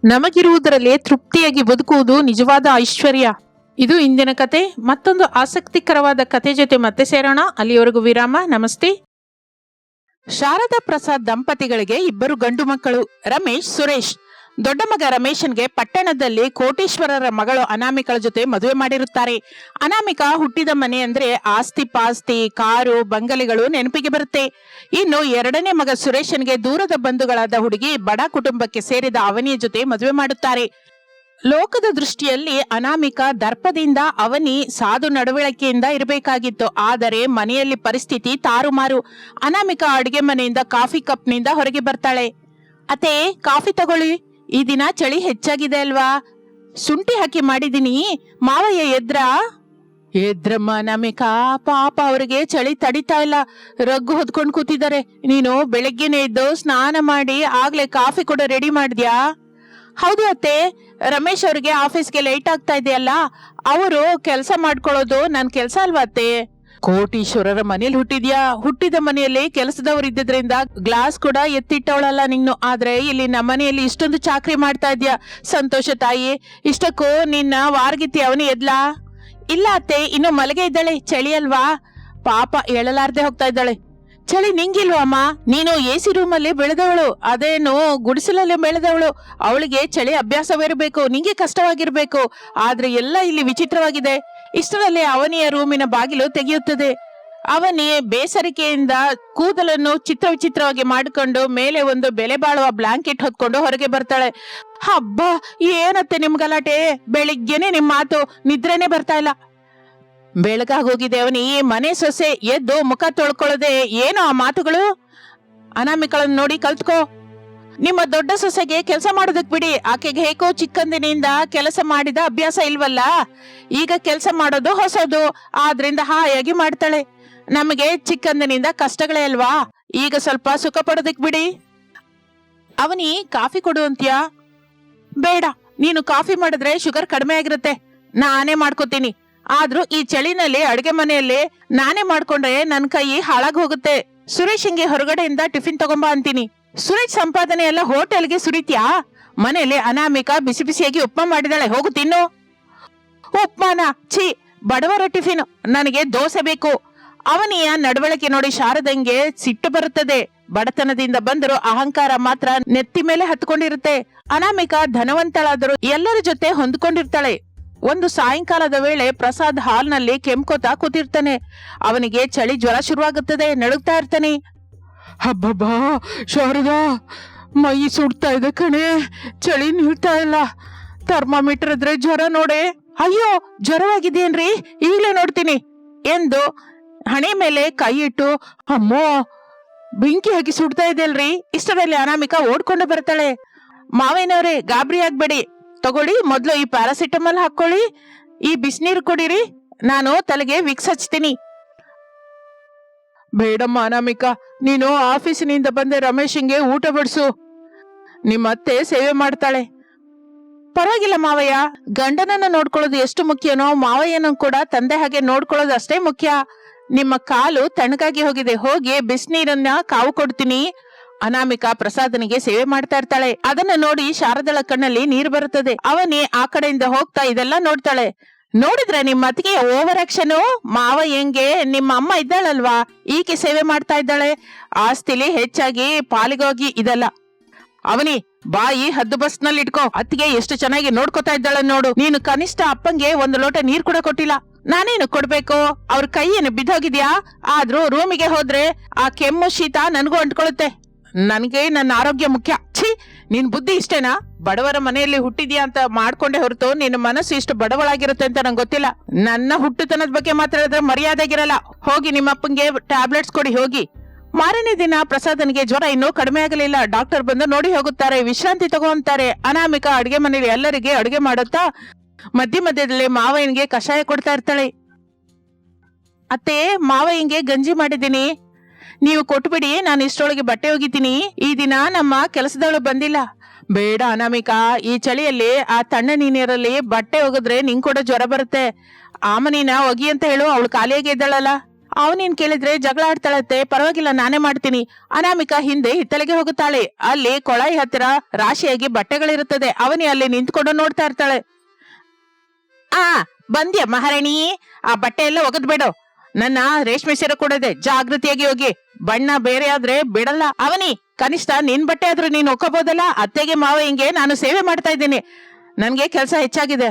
ನಮಗಿರುವುದರಲ್ಲಿ ತೃಪ್ತಿಯಾಗಿ ಬದುಕುವುದು ನಿಜವಾದ ಐಶ್ವರ್ಯ. ಇದು ಇಂದಿನ ಕತೆ. ಮತ್ತೊಂದು ಆಸಕ್ತಿಕರವಾದ ಕತೆ ಜೊತೆ ಮತ್ತೆ ಸೇರೋಣ. ಅಲ್ಲಿಯವರೆಗೂ ವಿರಾಮ. ನಮಸ್ತೆ. ಶಾರದಾ ಪ್ರಸಾದ್ ದಂಪತಿಗಳಿಗೆ ಇಬ್ಬರು ಗಂಡು ಮಕ್ಕಳು, ರಮೇಶ್, ಸುರೇಶ್. ದೊಡ್ಡ ಮಗ ರಮೇಶನ್ಗೆ ಪಟ್ಟಣದಲ್ಲಿ ಕೋಟೀಶ್ವರರ ಮಗಳು ಅನಾಮಿಕಳ ಜೊತೆ ಮದುವೆ ಮಾಡಿರುತ್ತಾರೆ. ಅನಾಮಿಕಾ ಹುಟ್ಟಿದ ಮನೆ ಅಂದ್ರೆ ಆಸ್ತಿ ಪಾಸ್ತಿ, ಕಾರು, ಬಂಗಲೆಗಳು ನೆನಪಿಗೆ ಬರುತ್ತೆ. ಇನ್ನು ಎರಡನೇ ಮಗ ಸುರೇಶನ್ಗೆ ದೂರದ ಬಂಧುಗಳಾದ ಹುಡುಗಿ ಬಡ ಕುಟುಂಬಕ್ಕೆ ಸೇರಿದ ಅವನಿಯ ಜೊತೆ ಮದುವೆ ಮಾಡುತ್ತಾರೆ. ಲೋಕದ ದೃಷ್ಟಿಯಲ್ಲಿ ಅನಾಮಿಕಾ ದರ್ಪದಿಂದ, ಅವನಿ ಸಾಧು ನಡವಳಿಕೆಯಿಂದ ಇರಬೇಕಾಗಿತ್ತು. ಆದರೆ ಮನೆಯಲ್ಲಿ ಪರಿಸ್ಥಿತಿ ತಾರುಮಾರು. ಅನಾಮಿಕಾ ಅಡುಗೆ ಮನೆಯಿಂದ ಕಾಫಿ ಕಪ್ನಿಂದ ಹೊರಗೆ ಬರ್ತಾಳೆ. ಅತ್ತೆ, ಕಾಫಿ ತಗೊಳ್ಳಿ, ಈ ದಿನ ಚಳಿ ಹೆಚ್ಚಾಗಿದೆ ಅಲ್ವಾ? ಶುಂಠಿ ಹಾಕಿ ಮಾಡಿದೀನಿ, ಮಾವಯ್ಯ ಎದ್ರಮ್ಮ ಅನಾಮಿಕಾ. ಪಾಪ, ಅವರಿಗೆ ಚಳಿ ತಡಿತಾ ಇಲ್ಲ, ರಗ್ಗು ಹೊದ್ಕೊಂಡು ಕೂತಿದ್ದಾರೆ. ನೀನು ಬೆಳಗ್ಗೆನೆ ಎದ್ದು ಸ್ನಾನ ಮಾಡಿ ಆಗ್ಲೇ ಕಾಫಿ ಕೂಡ ರೆಡಿ ಮಾಡಿದ್ಯಾ? ಹೌದು ಅತ್ತೆ, ರಮೇಶ್ ಅವ್ರಿಗೆ ಆಫೀಸ್ಗೆ ಲೇಟ್ ಆಗ್ತಾ ಇದೆಯಲ್ಲ, ಅವರು ಕೆಲಸ ಮಾಡ್ಕೊಳ್ಳೋದು ನನ್ ಕೆಲ್ಸ ಅಲ್ವಾ ಅತ್ತೆ? ಕೋಟೀಶ್ವರರ ಮನೇಲಿ ಹುಟ್ಟಿದ್ಯಾ, ಹುಟ್ಟಿದ ಮನೆಯಲ್ಲಿ ಕೆಲಸದವ್ರು ಇದ್ದಿದ್ರಿಂದ ಗ್ಲಾಸ್ ಕೂಡ ಎತ್ತಿಟ್ಟವಳಲ್ಲ ನೀನು. ಆದ್ರೆ ಇಲ್ಲಿ ನಮ್ಮ ಮನೆಯಲ್ಲಿ ಇಷ್ಟೊಂದು ಚಾಕ್ರಿ ಮಾಡ್ತಾ ಇದ್ಯಾ. ಸಂತೋಷ ತಾಯಿ. ಇಷ್ಟಕ್ಕೂ ನಿನ್ನ ವಾರ್ಗಿತಿ ಅವನು ಎದ್ಲಾ? ಇಲ್ಲ ಅತ್ತೆ, ಇನ್ನು ಮಲಗೆ ಇದ್ದಾಳೆ, ಚಳಿ ಅಲ್ವಾ? ಪಾಪ, ಹೇಳಲಾರ್ದೆ ಹೋಗ್ತಾ ಇದ್ದಾಳೆ. ಚಳಿ ನಿಂಗಿಲ್ವಮ್ಮ? ನೀನು AC ರೂಮಲ್ಲಿ ಬೆಳೆದವಳು, ಅದೇನು ಗುಡಿಸಲಲ್ಲಿ ಬೆಳೆದವಳು. ಅವಳಿಗೆ ಚಳಿ ಅಭ್ಯಾಸವಿರಬೇಕು, ನಿಂಗೆ ಕಷ್ಟವಾಗಿರ್ಬೇಕು. ಆದ್ರೆ ಎಲ್ಲ ಇಲ್ಲಿ ವಿಚಿತ್ರವಾಗಿದೆ. ಇಷ್ಟರಲ್ಲಿ ಅವನಿಯ ರೂಮಿನ ಬಾಗಿಲು ತೆಗೆಯುತ್ತದೆ. ಅವನಿ ಬೇಸರಿಕೆಯಿಂದ ಕೂದಲನ್ನು ಚಿತ್ರ ವಿಚಿತ್ರವಾಗಿ ಮಾಡಿಕೊಂಡು ಮೇಲೆ ಒಂದು ಬೆಲೆ ಬಾಳುವ ಬ್ಲಾಂಕೆಟ್ ಹೊತ್ಕೊಂಡು ಹೊರಗೆ ಬರ್ತಾಳೆ. ಹಬ್ಬ, ಏನತ್ತೆ ನಿಮ್ ಗಲಾಟೆ? ಬೆಳಿಗ್ಗೆನೆ ನಿಮ್ ಮಾತು, ನಿದ್ರೆನೆ ಬರ್ತಾ ಇಲ್ಲ. ಬೆಳಗಾಗೋಗಿದೆ ಅವನಿ. ಮನೆ ಸೊಸೆ ಎದ್ದು ಮುಖ ತೊಳ್ಕೊಳ್ಳದೆ ಏನೋ ಆ ಮಾತುಗಳು? ಅನಾಮಿಕಳನ್ನು ನೋಡಿ ಕಲ್ತ್ಕೋ. ನಿಮ್ಮ ದೊಡ್ಡ ಸೊಸೆಗೆ ಕೆಲಸ ಮಾಡೋದಕ್ ಬಿಡಿ. ಆಕೆಗೆ ಹೇಗೋ ಚಿಕ್ಕಂದಿನಿಂದ ಕೆಲಸ ಮಾಡಿದ ಅಭ್ಯಾಸ ಇಲ್ವಲ್ಲ. ಈಗ ಕೆಲಸ ಮಾಡೋದು ಹೊಸದು, ಆದ್ರಿಂದ ಹಾಯಾಗಿ ಮಾಡ್ತಾಳೆ. ನಮಗೆ ಚಿಕ್ಕಂದಿನಿಂದ ಕಷ್ಟಗಳೇ ಅಲ್ವಾ, ಈಗ ಸ್ವಲ್ಪ ಸುಖ ಪಡೋದಕ್ ಬಿಡಿ. ಅವನಿ, ಕಾಫಿ ಕೊಡು ಅಂತ್ಯಾ? ಬೇಡ, ನೀನು ಕಾಫಿ ಮಾಡಿದ್ರೆ ಶುಗರ್ ಕಡಿಮೆ ಆಗಿರುತ್ತೆ, ನಾನೇ ಮಾಡ್ಕೋತೀನಿ. ಆದ್ರೂ ಈ ಚಳಿನಲ್ಲಿ ಅಡುಗೆ ಮನೆಯಲ್ಲಿ ನಾನೇ ಮಾಡ್ಕೊಂಡ್ರೆ ನನ್ ಕೈ ಹಾಳಾಗ್ ಹೋಗುತ್ತೆ. ಸುರೇಶನ್ಗೆ ಹೊರಗಡೆಯಿಂದ ಟಿಫಿನ್ ತಗೊಂಬ ಅಂತೀನಿ. ಸುರೇಶ್ ಸಂಪಾದನೆ ಎಲ್ಲ ಹೋಟೆಲ್ಗೆ ಸುರಿತ್ಯಾ? ಮನೆಯಲ್ಲಿ ಅನಾಮಿಕಾ ಬಿಸಿ ಬಿಸಿಯಾಗಿ ಉಪ್ಮಾ ಮಾಡಿದಾಳೆ, ಹೋಗು ತಿನ್ನು. ಉಪ್ಮಾನ? ಛೀ, ಬಡವರ ಟಿಫಿನ್. ನನಗೆ ದೋಸೆ ಬೇಕು. ಅವನಿಯ ನಡವಳಿಕೆ ನೋಡಿ ಶಾರದಂಗೆ ಸಿಟ್ಟು ಬರುತ್ತದೆ. ಬಡತನದಿಂದ ಬಂದರೂ ಅಹಂಕಾರ ಮಾತ್ರ ನೆತ್ತಿ ಮೇಲೆ ಹತ್ಕೊಂಡಿರುತ್ತೆ. ಅನಾಮಿಕಾ ಧನವಂತಳಾದರೂ ಎಲ್ಲರ ಜೊತೆ ಹೊಂದ್ಕೊಂಡಿರ್ತಾಳೆ. ಒಂದು ಸಾಯಂಕಾಲದ ವೇಳೆ ಪ್ರಸಾದ್ ಹಾಲ್ನಲ್ಲಿ ಕೆಮ್ಕೋತಾ ಕೂತಿರ್ತಾನೆ. ಅವನಿಗೆ ಚಳಿ ಜ್ವರ ಶುರುವಾಗುತ್ತದೆ, ನಡುಗ್ತಾ ಇರ್ತಾನೆ. ಹಬ್ಬಬ್ಬಾ ಶಾರದಾ, ಮೈ ಸುಡ್ತಾ ಇದೆ ಕಣೆ, ಚಳಿ ನಿಲ್ತಾ ಇಲ್ಲ. ಥರ್ಮಾಮೀಟರ್ ಇದ್ರೆ ಜ್ವರ ನೋಡೆ. ಅಯ್ಯೋ, ಜ್ವರವಾಗಿದೆಯೇನ್ರಿ? ಈಗಲೇ ನೋಡ್ತೀನಿ ಎಂದು ಹಣೆ ಮೇಲೆ ಕೈ ಇಟ್ಟು, ಅಮ್ಮೋ ಬೆಂಕಿ ಹಾಕಿ ಸುಡ್ತಾ ಇದೆ ಅಲ್ರಿ. ಇಷ್ಟರಲ್ಲಿ ಅನಾಮಿಕಾ ಓಡ್ಕೊಂಡು ಬರ್ತಾಳೆ. ಮಾವೇನವ್ರೆ, ಗಾಬರಿ ಆಗ್ಬೇಡಿ, ತಗೊಳ್ಳಿ, ಮೊದ್ಲು ಈ ಪ್ಯಾರಾಸಿಟಮಲ್ ಹಾಕೊಳ್ಳಿ, ಈ ಬಿಸಿನೀರು ಕೊಡಿರಿ, ನಾನು ತಲೆಗೆ ವಿಕ್ಸ್ ಹಚ್ತೀನಿ. ಬೇಡಮ್ಮ ಅನಾಮಿಕಾ, ನೀನು ಆಫೀಸಿನಿಂದ ಬಂದೆ ರಮೇಶನ್ಗೆ ಊಟ ಬಡಿಸು, ನಿಮ್ಮತ್ತೆ ಸೇವೆ ಮಾಡ್ತಾಳೆ. ಪರವಾಗಿಲ್ಲ ಮಾವಯ್ಯ, ಗಂಡನನ್ನ ನೋಡ್ಕೊಳ್ಳೋದು ಎಷ್ಟು ಮುಖ್ಯನೋ ಮಾವಯ್ಯನ ಕೂಡ ತಂದೆ ಹಾಗೆ ನೋಡ್ಕೊಳ್ಳೋದು ಅಷ್ಟೇ ಮುಖ್ಯ. ನಿಮ್ಮ ಕಾಲು ತಣ್ಣಗಾಗಿ ಹೋಗಿದೆ, ಹೋಗಿ ಬಿಸಿನೀರನ್ನ ಕಾವು ಕೊಡ್ತೀನಿ. ಅನಾಮಿಕಾ ಪ್ರಸಾದನಿಗೆ ಸೇವೆ ಮಾಡ್ತಾ ಇರ್ತಾಳೆ. ಅದನ್ನ ನೋಡಿ ಶಾರದಳ ಕಣ್ಣಲ್ಲಿ ನೀರು ಬರುತ್ತದೆ. ಅವನೇ ಆ ಕಡೆಯಿಂದ ಹೋಗ್ತಾ ಇದೆಲ್ಲ ನೋಡ್ತಾಳೆ. ನೋಡಿದ್ರೆ ನಿಮ್ಮ ಅತ್ತಿಗೆ ಓವರ್ ಆಕ್ಷನ್. ಮಾವ ಹೆಂಗೆ, ನಿಮ್ಮ ಅಮ್ಮ ಇದ್ದಾಳಲ್ವಾ, ಈಕೆ ಸೇವೆ ಮಾಡ್ತಾ ಇದ್ದಾಳೆ. ಆಸ್ತಿಲಿ ಹೆಚ್ಚಾಗಿ ಪಾಲಿಗೋಗಿ ಇದಲ್ಲ. ಅವನಿ, ಬಾಯಿ ಹದ್ದು ಬಸ್ನಲ್ಲಿ ಇಟ್ಕೋ, ಅತ್ತಿಗೆ ಎಷ್ಟು ಚೆನ್ನಾಗಿ ನೋಡ್ಕೋತಾ ಇದ್ದಾಳೆ ನೋಡು. ನೀನು ಕನಿಷ್ಠ ಅಪ್ಪಂಗೆ ಒಂದು ಲೋಟ ನೀರ್ ಕೂಡ ಕೊಟ್ಟಿಲ್ಲ. ನಾನೇನು ಕೊಡ್ಬೇಕು? ಅವ್ರ ಕೈ ಏನು ಬಿದ್ದೋಗಿದ್ಯಾ? ಆದ್ರೂ ರೂಮಿಗೆ ಹೋದ್ರೆ ಆ ಕೆಮ್ಮು ಶೀತ ನನ್ಗೂ ಅಂಟ್ಕೊಳ್ಳುತ್ತೆ. ನನ್ಗೆ ನನ್ನ ಆರೋಗ್ಯ ಮುಖ್ಯ. ಛೀ, ನಿನ್ ಬುದ್ಧಿ ಇಷ್ಟೇನಾ? ಬಡವರ ಮನೆಯಲ್ಲಿ ಹುಟ್ಟಿದ್ಯಾ ಅಂತ ಮಾಡ್ಕೊಂಡೆ ಹೊರತು ನಿನ್ನ ಮನಸ್ಸು ಇಷ್ಟು ಬಡವಳಾಗಿರುತ್ತೆ ಅಂತ ನಂಗೆ ಗೊತ್ತಿಲ್ಲ. ನನ್ನ ಹುಟ್ಟುತನದ ಬಗ್ಗೆ ಮಾತಾಡಿದ್ರೆ ಮರ್ಯಾದೆಗಿರಲ್ಲ. ಹೋಗಿ ನಿಮ್ಮಪ್ಪಂಗೆ ಟ್ಯಾಬ್ಲೆಟ್ಸ್ ಕೊಡಿ, ಹೋಗಿ. ಮಾರನೇ ದಿನ ಪ್ರಸಾದನಿಗೆ ಜ್ವರ ಇನ್ನೂ ಕಡಿಮೆ ಆಗಲಿಲ್ಲ. ಡಾಕ್ಟರ್ ಬಂದು ನೋಡಿ ಹೋಗುತ್ತಾರೆ, ವಿಶ್ರಾಂತಿ ತಗೋಂತಾರೆ. ಅನಾಮಿಕಾ ಅಡಿಗೆ ಮನೇಲಿ ಎಲ್ಲರಿಗೆ ಅಡಿಗೆ ಮಾಡುತ್ತಾ ಮಧ್ಯ ಮಧ್ಯದಲ್ಲಿ ಮಾವಯ್ಯನಿಗೆ ಕಷಾಯ ಕೊಡ್ತಾ ಇರ್ತಾಳೆ. ಅತ್ತೆ, ಮಾವಯ್ಯಂಗೆ ಗಂಜಿ ಮಾಡಿದ್ದೀನಿ, ನೀವು ಕೊಟ್ಬಿಡಿ, ನಾನು ಇಷ್ಟೊಳಗೆ ಬಟ್ಟೆ ಒಗಿತೀನಿ. ಈ ದಿನ ನಮ್ಮ ಕೆಲಸದವಳು ಬಂದಿಲ್ಲ. ಬೇಡ ಅನಾಮಿಕಾ, ಈ ಚಳಿಯಲ್ಲಿ ಆ ತಣ್ಣ ನೀರಿನಲ್ಲಿ ಬಟ್ಟೆ ಒಗಿದ್ರೆ ನಿಂಗ್ ಕೂಡ ಜ್ವರ ಬರುತ್ತೆ. ಆಮನಿನ ಒಗಿ ಅಂತ ಹೇಳು, ಅವಳು ಖಾಲಿಯಾಗಿ ಇದ್ದಾಳಲ್ಲ. ಅವನಿನ್ ಕೇಳಿದ್ರೆ ಜಗಳ ಆಡ್ತಾಳತ್ತೆ. ಪರವಾಗಿಲ್ಲ, ನಾನೇ ಮಾಡ್ತೀನಿ. ಅನಾಮಿಕಾ ಹಿಂದೆ ಹಿತ್ತಲಿಗೆ ಹೋಗುತ್ತಾಳೆ. ಅಲ್ಲಿ ಕೊಳಾಯಿ ಹತ್ತಿರ ರಾಶಿಯಾಗಿ ಬಟ್ಟೆಗಳಿರುತ್ತದೆ. ಅವನಿ ಅಲ್ಲಿ ನಿಂತ್ಕೊಂಡು ನೋಡ್ತಾ ಇರ್ತಾಳೆ. ಬಂದ್ಯ ಮಹಾರಾಣಿ, ಆ ಬಟ್ಟೆ ಎಲ್ಲ ಒಗದ್ಬೇಡು. ನನ್ನ ರೇಷ್ಮೆ ಸೀರೆ ಕೂಡ ಇದೆ, ಜಾಗೃತಿಯಾಗಿ ಹೋಗಿ. ಬಣ್ಣ ಬೇರೆ ಆದ್ರೆ ಬಿಡಲ್ಲ. ಅವನಿ, ಕನಿಷ್ಠ ನಿನ್ ಬಟ್ಟೆ ಆದ್ರೂ ನೀನ್ ಒಕ್ಕಬೋದಲ್ಲ. ಅತ್ತೆಗೆ ಮಾವ ಹಿಂಗೆ ನಾನು ಸೇವೆ ಮಾಡ್ತಾ ಇದ್ದೀನಿ, ನನ್ಗೆ ಕೆಲಸ ಹೆಚ್ಚಾಗಿದೆ.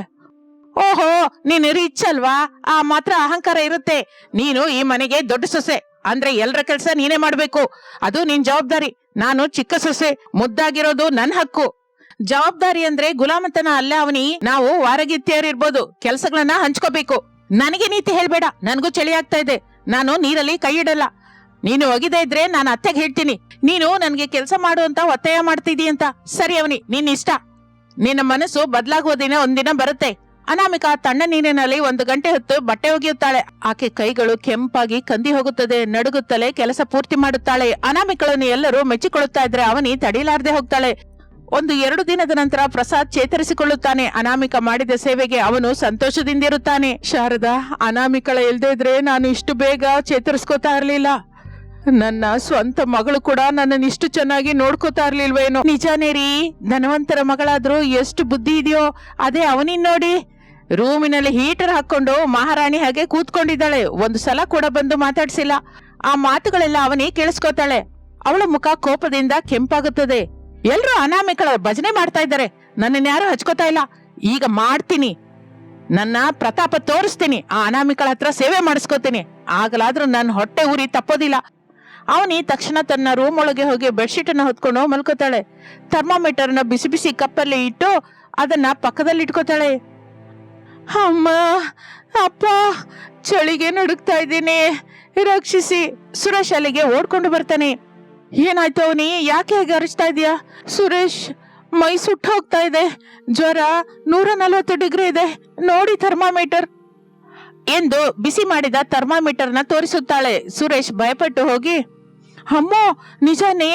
ಓಹೋ, ನೀನು ರಿಚ್ ಅಲ್ವಾ, ಆ ಮಾತ್ರ ಅಹಂಕಾರ ಇರುತ್ತೆ. ನೀನು ಈ ಮನೆಗೆ ದೊಡ್ಡ ಸೊಸೆ ಅಂದ್ರೆ ಎಲ್ರ ಕೆಲ್ಸ ನೀನೇ ಮಾಡ್ಬೇಕು, ಅದು ನಿನ್ ಜವಾಬ್ದಾರಿ. ನಾನು ಚಿಕ್ಕ ಸೊಸೆ, ಮುದ್ದಾಗಿರೋದು ನನ್ ಹಕ್ಕು. ಜವಾಬ್ದಾರಿ ಅಂದ್ರೆ ಗುಲಾಮತನ ಅಲ್ಲ ಅವನಿ. ನಾವು ವಾರಗಿತ್ತಿಯರಿರ್ಬೋದು, ಕೆಲ್ಸಗಳನ್ನ ಹಂಚ್ಕೋಬೇಕು. ನನಗೆ ನೀತಿ ಹೇಳ್ಬೇಡ, ನನ್ಗೂ ಚಳಿ ಆಗ್ತಾ ಇದೆ, ನಾನು ನೀರಲ್ಲಿ ಕೈ ಇಡಲ್ಲ. ನೀನು ಒಗಿದೇ ಇದ್ರೆ ನಾನು ಅತ್ತೆಗೆ ಹೇಳ್ತೀನಿ, ನೀನು ನನ್ಗೆ ಕೆಲಸ ಮಾಡುವಂತ ಒತ್ತಾಯ ಮಾಡ್ತಿದ್ದೀ ಅಂತ. ಸರಿ ಅವನಿ, ನಿನ್ ಇಷ್ಟ. ನಿನ್ನ ಮನಸ್ಸು ಬದಲಾಗುವ ದಿನ ಒಂದಿನ ಬರುತ್ತೆ. ಅನಾಮಿಕಾ ತಣ್ಣ ನೀರಿನಲ್ಲಿ 1 ಗಂಟೆ ಹೊತ್ತು ಬಟ್ಟೆ ಒಗೆಯುತ್ತಾಳೆ. ಆಕೆ ಕೈಗಳು ಕೆಂಪಾಗಿ ಕಂದಿ ಹೋಗುತ್ತದೆ. ನಡುಗುತ್ತಲೇ ಕೆಲಸ ಪೂರ್ತಿ ಮಾಡುತ್ತಾಳೆ. ಅನಾಮಿಕಳನ್ನು ಎಲ್ಲರೂ ಮೆಚ್ಚಿಕೊಳ್ಳುತ್ತಾ ಇದ್ರೆ ಅವನಿ ತಡಿಲಾರದೆ ಹೋಗ್ತಾಳೆ. 1-2 ದಿನದ ನಂತರ ಪ್ರಸಾದ್ ಚೇತರಿಸಿಕೊಳ್ಳುತ್ತಾನೆ. ಅನಾಮಿಕಾ ಮಾಡಿದ ಸೇವೆಗೆ ಅವನು ಸಂತೋಷದಿಂದಿರುತ್ತಾನೆ. ಶಾರದಾ, ಅನಾಮಿಕಳ ಇಲ್ದೇ ಇದ್ರೆ ನಾನು ಇಷ್ಟು ಬೇಗ ಚೇತರಿಸ್ಕೋತಾ ಇರ್ಲಿಲ್ಲ. ನನ್ನ ಸ್ವಂತ ಮಗಳು ಕೂಡ ನನ್ನನ್ನು ಇಷ್ಟು ಚೆನ್ನಾಗಿ ನೋಡ್ಕೋತಾ ಇರ್ಲಿಲ್ವೇನೋ. ನಿಜಾನೇ ರೀ, ಧನವಂತರ ಮಗಳಾದ್ರೂ ಎಷ್ಟು ಬುದ್ಧಿ ಇದೆಯೋ. ಅದೇ ಅವನಿನ್ ನೋಡಿ, ರೂಮಿನಲ್ಲಿ ಹೀಟರ್ ಹಾಕೊಂಡು ಮಹಾರಾಣಿ ಹಾಗೆ ಕೂತ್ಕೊಂಡಿದ್ದಾಳೆ. 1 ಸಲ ಕೂಡ ಬಂದು ಮಾತಾಡ್ಸಿಲ್ಲ. ಆ ಮಾತುಗಳೆಲ್ಲ ಅವನಿ ಕೇಳಿಸ್ಕೋತಾಳೆ. ಅವಳ ಮುಖ ಕೋಪದಿಂದ ಕೆಂಪಾಗುತ್ತದೆ. ಎಲ್ರು ಅನಾಮಿಕಳ ಭಜನೆ ಮಾಡ್ತಾ ಇದ್ದಾರೆ, ನನ್ನನ್ನು ಯಾರು ಹಚ್ಕೋತಾ ಇಲ್ಲ. ಈಗ ಮಾಡ್ತೀನಿ, ನನ್ನ ಪ್ರತಾಪ ತೋರಿಸ್ತೀನಿ. ಆ ಅನಾಮಿಕಳ ಹತ್ರ ಸೇವೆ ಮಾಡಿಸ್ಕೋತೀನಿ, ಆಗಲಾದ್ರೂ ನನ್ನ ಹೊಟ್ಟೆ ಊರಿ ತಪ್ಪೋದಿಲ್ಲ. ಅವನಿ ತಕ್ಷಣ ತನ್ನ ರೂಮ್ ಒಳಗೆ ಹೋಗಿ ಬೆಡ್ಶೀಟ್ ಅನ್ನ ಹೊತ್ಕೊಂಡು ಮಲ್ಕೋತಾಳೆ. ಥರ್ಮಾಮೀಟರ್ ನ ಬಿಸಿ ಬಿಸಿ ಕಪ್ಪಲ್ಲಿ ಇಟ್ಟು ಅದನ್ನ ಪಕ್ಕದಲ್ಲಿ ಇಟ್ಕೋತಾಳೆ. ಅಮ್ಮ, ಅಪ್ಪ, ಚಳಿಗೆ ನಡುಗ್ತಾ ಇದ್ದೀನಿ, ರಕ್ಷಿಸಿ. ಸುರೇಶ್ ಅಲ್ಲಿಗೆ ಓಡ್ಕೊಂಡು ಬರ್ತಾನೆ. ಏನಾಯ್ತು ಅವನಿ, ಯಾಕೆ ಹೇಗೆ ಅರಿಸ್ತಾ ಇದೀಯಾ? ಸುರೇಶ್, ಮೈ ಸುಟ್ಟು ಹೋಗ್ತಾ ಇದೆ, ಜ್ವರ 140 ಡಿಗ್ರಿ ಇದೆ, ನೋಡಿ ಥರ್ಮಾಮೀಟರ್ ಎಂದು ಬಿಸಿ ಮಾಡಿದ ಥರ್ಮಾಮೀಟರ್ನ ತೋರಿಸುತ್ತಾಳೆ. ಸುರೇಶ್ ಭಯಪಟ್ಟು ಹೋಗಿ, ಅಮ್ಮೋ, ನಿಜಾನೇ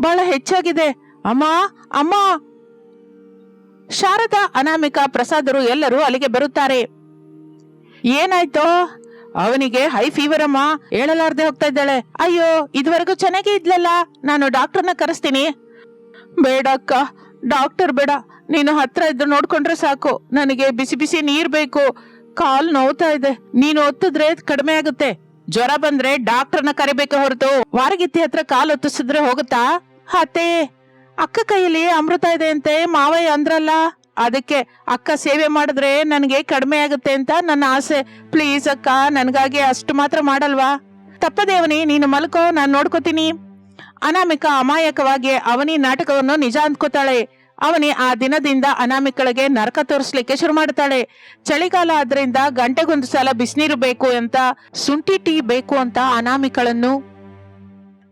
ಬಹಳ ಹೆಚ್ಚಾಗಿದೆ, ಅಮ್ಮ ಅಮ್ಮ. ಶಾರದಾ, ಅನಾಮಿಕಾ, ಪ್ರಸಾದರು ಎಲ್ಲರೂ ಅಲ್ಲಿಗೆ ಬರುತ್ತಾರೆ. ಏನಾಯ್ತೋ? ಅವನಿಗೆ ಹೈ ಫೀವರ್ ಅಮ್ಮ, ಹೇಳಲಾರ್ದೆ ಹೋಗ್ತಾ ಇದ್ದಾಳೆ. ಅಯ್ಯೋ, ಇದುವರೆಗೂ ಚೆನ್ನಾಗೇ ಇದ್ಲಲ್ಲ, ನಾನು ಡಾಕ್ಟರ್ನ ಕರೆಸ್ತೀನಿ. ಬೇಡ ಅಕ್ಕ, ಡಾಕ್ಟರ್ ಬೇಡ, ನೀನು ಹತ್ರ ಇದ್ದು ನೋಡ್ಕೊಂಡ್ರೆ ಸಾಕು. ನನಗೆ ಬಿಸಿ ಬಿಸಿ ನೀರ್ ಬೇಕು, ಕಾಲ್ ನೋವ್ತಾ ಇದೆ, ನೀನು ಒತ್ತಿದ್ರೆ ಕಡಿಮೆ ಆಗುತ್ತೆ. ಜ್ವರ ಬಂದ್ರೆ ಡಾಕ್ಟರ್ನ ಕರಿಬೇಕು ಹೊರತು ವಾರಗಿತ್ತಿ ಹತ್ರ ಕಾಲ್ ಒತ್ತಿಸಿದ್ರೆ ಹೋಗುತ್ತಾ? ಅತ್ತೆ, ಅಕ್ಕ ಕೈಯಲ್ಲಿ ಅಮೃತ ಇದೆ ಅಂತೆ ಮಾವಯ್ಯ ಅಂದ್ರಲ್ಲ, ಅದಕ್ಕೆ ಅಕ್ಕ ಸೇವೆ ಮಾಡಿದ್ರೆ ನನಗೆ ಕಡಿಮೆ ಆಗುತ್ತೆ ಅಂತ ನನ್ನ ಆಸೆ. ಪ್ಲೀಸ್ ಅಕ್ಕ, ನನ್ಗಾಗಿ ಅಷ್ಟು ಮಾತ್ರ ಮಾಡಲ್ವಾ? ತಪ್ಪದೇವನಿ, ನೀನು ಮಲ್ಕೋ, ನಾನು ನೋಡ್ಕೋತೀನಿ. ಅನಾಮಿಕಾ ಅಮಾಯಕವಾಗಿ ಅವನಿ ನಾಟಕವನ್ನು ನಿಜ ಅಂದ್ಕೋತಾಳೆ. ಅವನಿ ಆ ದಿನದಿಂದ ಅನಾಮಿಕಳಿಗೆ ನರಕ ತೋರಿಸ್ಲಿಕ್ಕೆ ಶುರು ಮಾಡ್ತಾಳೆ. ಚಳಿಗಾಲ ಆದ್ರಿಂದ ಗಂಟೆಗೊಂದು ಸಲ ಬಿಸಿನೀರು ಬೇಕು ಅಂತ, ಶುಂಠಿ ಟೀ ಬೇಕು ಅಂತ ಅನಾಮಿಕಳನ್ನು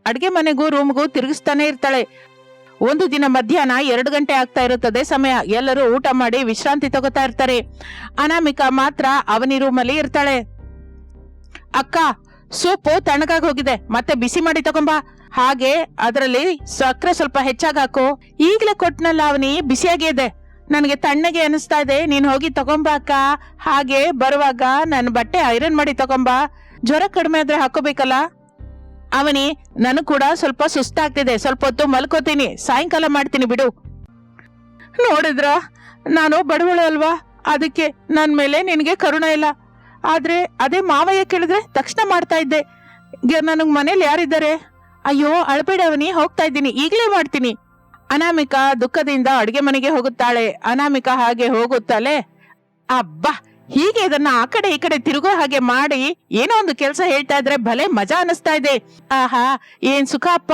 ಅಡ್ಗೆ ಮನೆಗೂ ರೂಮ್ಗೂ ತಿರುಗಿಸ್ತಾನೆ ಇರ್ತಾಳೆ. ಒಂದು ದಿನ ಮಧ್ಯಾಹ್ನ 2 ಗಂಟೆ ಆಗ್ತಾ ಇರುತ್ತದೆ ಸಮಯ. ಎಲ್ಲರೂ ಊಟ ಮಾಡಿ ವಿಶ್ರಾಂತಿ ತಗೋತಾ ಇರ್ತಾರೆ. ಅನಾಮಿಕಾ ಮಾತ್ರ ಅವನಿ ರೂಮಲ್ಲಿ ಇರ್ತಾಳೆ. ಅಕ್ಕ, ಸೂಪು ತಣ್ಣಗಾಗಿ ಹೋಗಿದೆ, ಮತ್ತೆ ಬಿಸಿ ಮಾಡಿ ತಗೊಂಬಾ. ಹಾಗೆ ಅದರಲ್ಲಿ ಸಕ್ಕರೆ ಸ್ವಲ್ಪ ಹೆಚ್ಚಾಗಿ ಹಾಕು. ಈಗ್ಲೇ ಕೊಟ್ನಲ್ಲ ಅವನಿ, ಬಿಸಿಯಾಗಿ ಇದೆ, ನನಗೆ ತಣ್ಣಗೆ ಅನಿಸ್ತಾ ಇದೆ, ನೀನ್ ಹೋಗಿ ತಗೊಂಬಾ ಅಕ್ಕ. ಹಾಗೆ ಬರುವಾಗ ನನ್ನ ಬಟ್ಟೆ ಐರನ್ ಮಾಡಿ ತಗೊಂಬಾ. ಜ್ವರ ಕಡಿಮೆ ಆದ್ರೆ ಹಾಕೋಬೇಕಲ್ಲ. ಅವನಿ, ನನಗ್ ಕೂಡ ಸ್ವಲ್ಪ ಸುಸ್ತಾಗ್ತಿದೆ, ಸ್ವಲ್ಪ ಹೊತ್ತು ಮಲ್ಕೋತೀನಿ, ಸಾಯಂಕಾಲ ಮಾಡ್ತೀನಿ ಬಿಡು. ನೋಡಿದ್ರ, ನಾನು ಬಡವಳು ಅಲ್ವಾ, ಅದಕ್ಕೆ ನನ್ ಮೇಲೆ ನಿನಗೆ ಕರುಣ ಇಲ್ಲ. ಆದ್ರೆ ಅದೇ ಮಾವಯ್ಯ ಕೇಳಿದ್ರೆ ತಕ್ಷಣ ಮಾಡ್ತಾ ಇದ್ದೆ. ನನಗ್ ಮನೇಲಿ ಯಾರಿದ್ದಾರೆ? ಅಯ್ಯೋ ಅಳ್ಬೇಡ ಅವನಿ, ಹೋಗ್ತಾ ಇದ್ದೀನಿ, ಈಗ್ಲೇ ಮಾಡ್ತೀನಿ. ಅನಾಮಿಕಾ ದುಃಖದಿಂದ ಅಡ್ಗೆ ಮನೆಗೆ ಹೋಗುತ್ತಾಳೆ. ಅನಾಮಿಕಾ ಹಾಗೆ ಹೋಗುತ್ತಾಳೆ. ಅಬ್ಬಾ, ಹೀಗೆ ಇದನ್ನ ಆ ಕಡೆ ಈ ಕಡೆ ತಿರುಗೋ ಹಾಗೆ ಮಾಡಿ ಏನೋ ಒಂದು ಕೆಲಸ ಹೇಳ್ತಾ ಇದ್ರೆ ಭಲೆ ಮಜಾ ಅನಿಸ್ತಾ ಇದೆ. ಆಹಾ, ಏನ್ ಸುಖ ಅಪ್ಪ.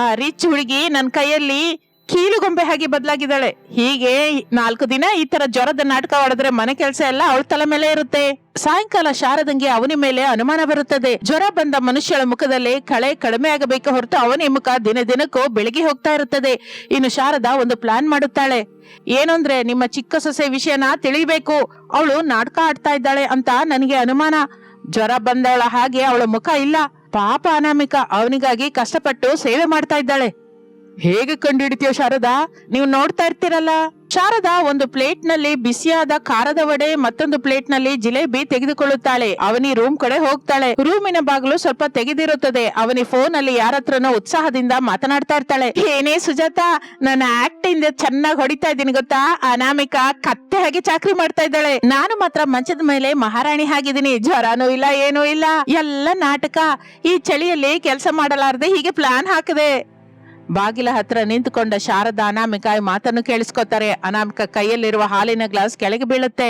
ಆ ರಿಚ್ ಹುಡುಗಿ ನನ್ ಕೈಯಲ್ಲಿ ಕೀಲುಗೊಂಬೆ ಹಾಗೆ ಬದಲಾಗಿದ್ದಾಳೆ. ಹೀಗೆ 4 ದಿನ ಈ ತರ ಜ್ವರದ ನಾಟಕ ಆಡಿದ್ರೆ ಮನೆ ಕೆಲಸ ಎಲ್ಲ ಅವಳ ತಲೆ ಮೇಲೆ ಇರುತ್ತೆ. ಸಾಯಂಕಾಲ ಶಾರದಂಗೆ ಅವನಿ ಮೇಲೆ ಅನುಮಾನ ಬರುತ್ತದೆ. ಜ್ವರ ಬಂದ ಮನುಷ್ಯಳ ಮುಖದಲ್ಲಿ ಕಳೆ ಕಡಿಮೆ ಆಗಬೇಕು ಹೊರತು ಅವನಿ ಮುಖ ದಿನ ದಿನಕ್ಕೂ ಬೆಳಗಿ ಹೋಗ್ತಾ ಇರುತ್ತದೆ. ಇನ್ನು ಶಾರದಾ ಒಂದು ಪ್ಲಾನ್ ಮಾಡುತ್ತಾಳೆ. ಏನಂದ್ರೆ, ನಿಮ್ಮ ಚಿಕ್ಕ ಸೊಸೆ ವಿಷಯನ ತಿಳಿಬೇಕು. ಅವಳು ನಾಟಕ ಆಡ್ತಾ ಇದ್ದಾಳೆ ಅಂತ ನನಗೆ ಅನುಮಾನ. ಜ್ವರ ಬಂದವಳ ಹಾಗೆ ಅವಳ ಮುಖ ಇಲ್ಲ. ಪಾಪ ಅನಾಮಿಕಾ ಅವನಿಗಾಗಿ ಕಷ್ಟಪಟ್ಟು ಸೇವೆ ಮಾಡ್ತಾ ಇದ್ದಾಳೆ. ಹೇಗೆ ಕಂಡುಹಿಡಿತೀಯ ಶಾರದಾ? ನೀವು ನೋಡ್ತಾ ಇರ್ತೀರಲ್ಲ. ಶಾರದಾ ಒಂದು ಪ್ಲೇಟ್ ನಲ್ಲಿ ಬಿಸಿಯಾದ ಖಾರದ ವಡೆ, ಮತ್ತೊಂದು ಪ್ಲೇಟ್ ನಲ್ಲಿ ಜಿಲೇಬಿ ತೆಗೆದುಕೊಳ್ಳುತ್ತಾಳೆ. ಅವನಿ ರೂಮ್ ಕಡೆ ಹೋಗ್ತಾಳೆ. ರೂಮಿನ ಬಾಗಿಲು ಸ್ವಲ್ಪ ತೆಗೆದಿರುತ್ತದೆ. ಅವನಿ ಫೋನ್ ಅಲ್ಲಿ ಯಾರತ್ರನೋ ಉತ್ಸಾಹದಿಂದ ಮಾತನಾಡ್ತಾ ಇರ್ತಾಳೆ. ಏನೇ ಸುಜಾತ, ನನ್ನ ಆಕ್ಟಿಂಗ್ ಚೆನ್ನಾಗಿ ಹೊಡಿತಾ ಇದ್ದೀನಿ ಗೊತ್ತಾ? ಅನಾಮಿಕಾ ಕತ್ತೆ ಹಾಗೆ ಚಾಕ್ರಿ ಮಾಡ್ತಾ ಇದ್ದಾಳೆ. ನಾನು ಮಾತ್ರ ಮಂಚದ ಮೇಲೆ ಮಹಾರಾಣಿ ಆಗಿದ್ದೀನಿ. ಜ್ವರನೂ ಇಲ್ಲ, ಏನೂ ಇಲ್ಲ, ಎಲ್ಲ ನಾಟಕ. ಈ ಚಳಿಯಲ್ಲಿ ಕೆಲಸ ಮಾಡಲಾರದೆ ಹೀಗೆ ಪ್ಲಾನ್ ಹಾಕಿದೆ. ಬಾಗಿಲ ಹತ್ರ ನಿಂತುಕೊಂಡ ಶಾರದಾ ಅನಾಮಿಕಾ ಮಾತನ್ನು ಕೇಳಿಸ್ಕೊತಾರೆ. ಅನಾಮಿಕಾ ಕೈಯಲ್ಲಿರುವ ಹಾಲಿನ ಗ್ಲಾಸ್ ಕೆಳಗೆ ಬೀಳುತ್ತೆ.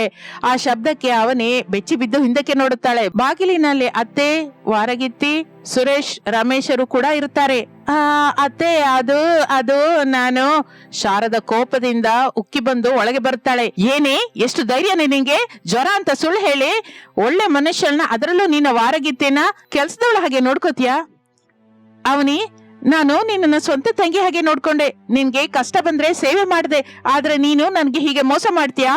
ಆ ಶಬ್ದಕ್ಕೆ ಅವನಿ ಬೆಚ್ಚಿ ಬಿದ್ದು ಹಿಂದಕ್ಕೆ ನೋಡುತ್ತಾಳೆ. ಬಾಗಿಲಿನಲ್ಲಿ ಅತ್ತೆ, ವಾರಗಿತ್ತಿ, ಸುರೇಶ್, ರಮೇಶರು ಕೂಡ ಇರುತ್ತಾರೆ. ಅತ್ತೆ, ಅದು ನಾನು. ಶಾರದಾ ಕೋಪದಿಂದ ಉಕ್ಕಿ ಬಂದು ಒಳಗೆ ಬರುತ್ತಾಳೆ. ಏನೇ, ಎಷ್ಟು ಧೈರ್ಯನೇ ನಿಂಗೆ? ಜ್ವರ ಅಂತ ಸುಳ್ಳು ಹೇಳಿ ಒಳ್ಳೆ ಮನುಷ್ಯನ, ಅದರಲ್ಲೂ ನಿನ್ನ ವಾರಗಿತ್ತಿನ ಕೆಲ್ಸದವಳ ಹಾಗೆ ನೋಡ್ಕೋತೀಯ? ಅವನಿ, ನಾನು ನಿನ್ನ ಸ್ವಂತ ತಂಗಿ ಹಾಗೆ ನೋಡ್ಕೊಂಡೆ. ನಿನ್ಗೆ ಕಷ್ಟ ಬಂದ್ರೆ ಸೇವೆ ಮಾಡ್ದೆ, ಆದ್ರೆ ನೀನು ನನ್ಗೆ ಹೀಗೆ ಮೋಸ ಮಾಡ್ತೀಯಾ?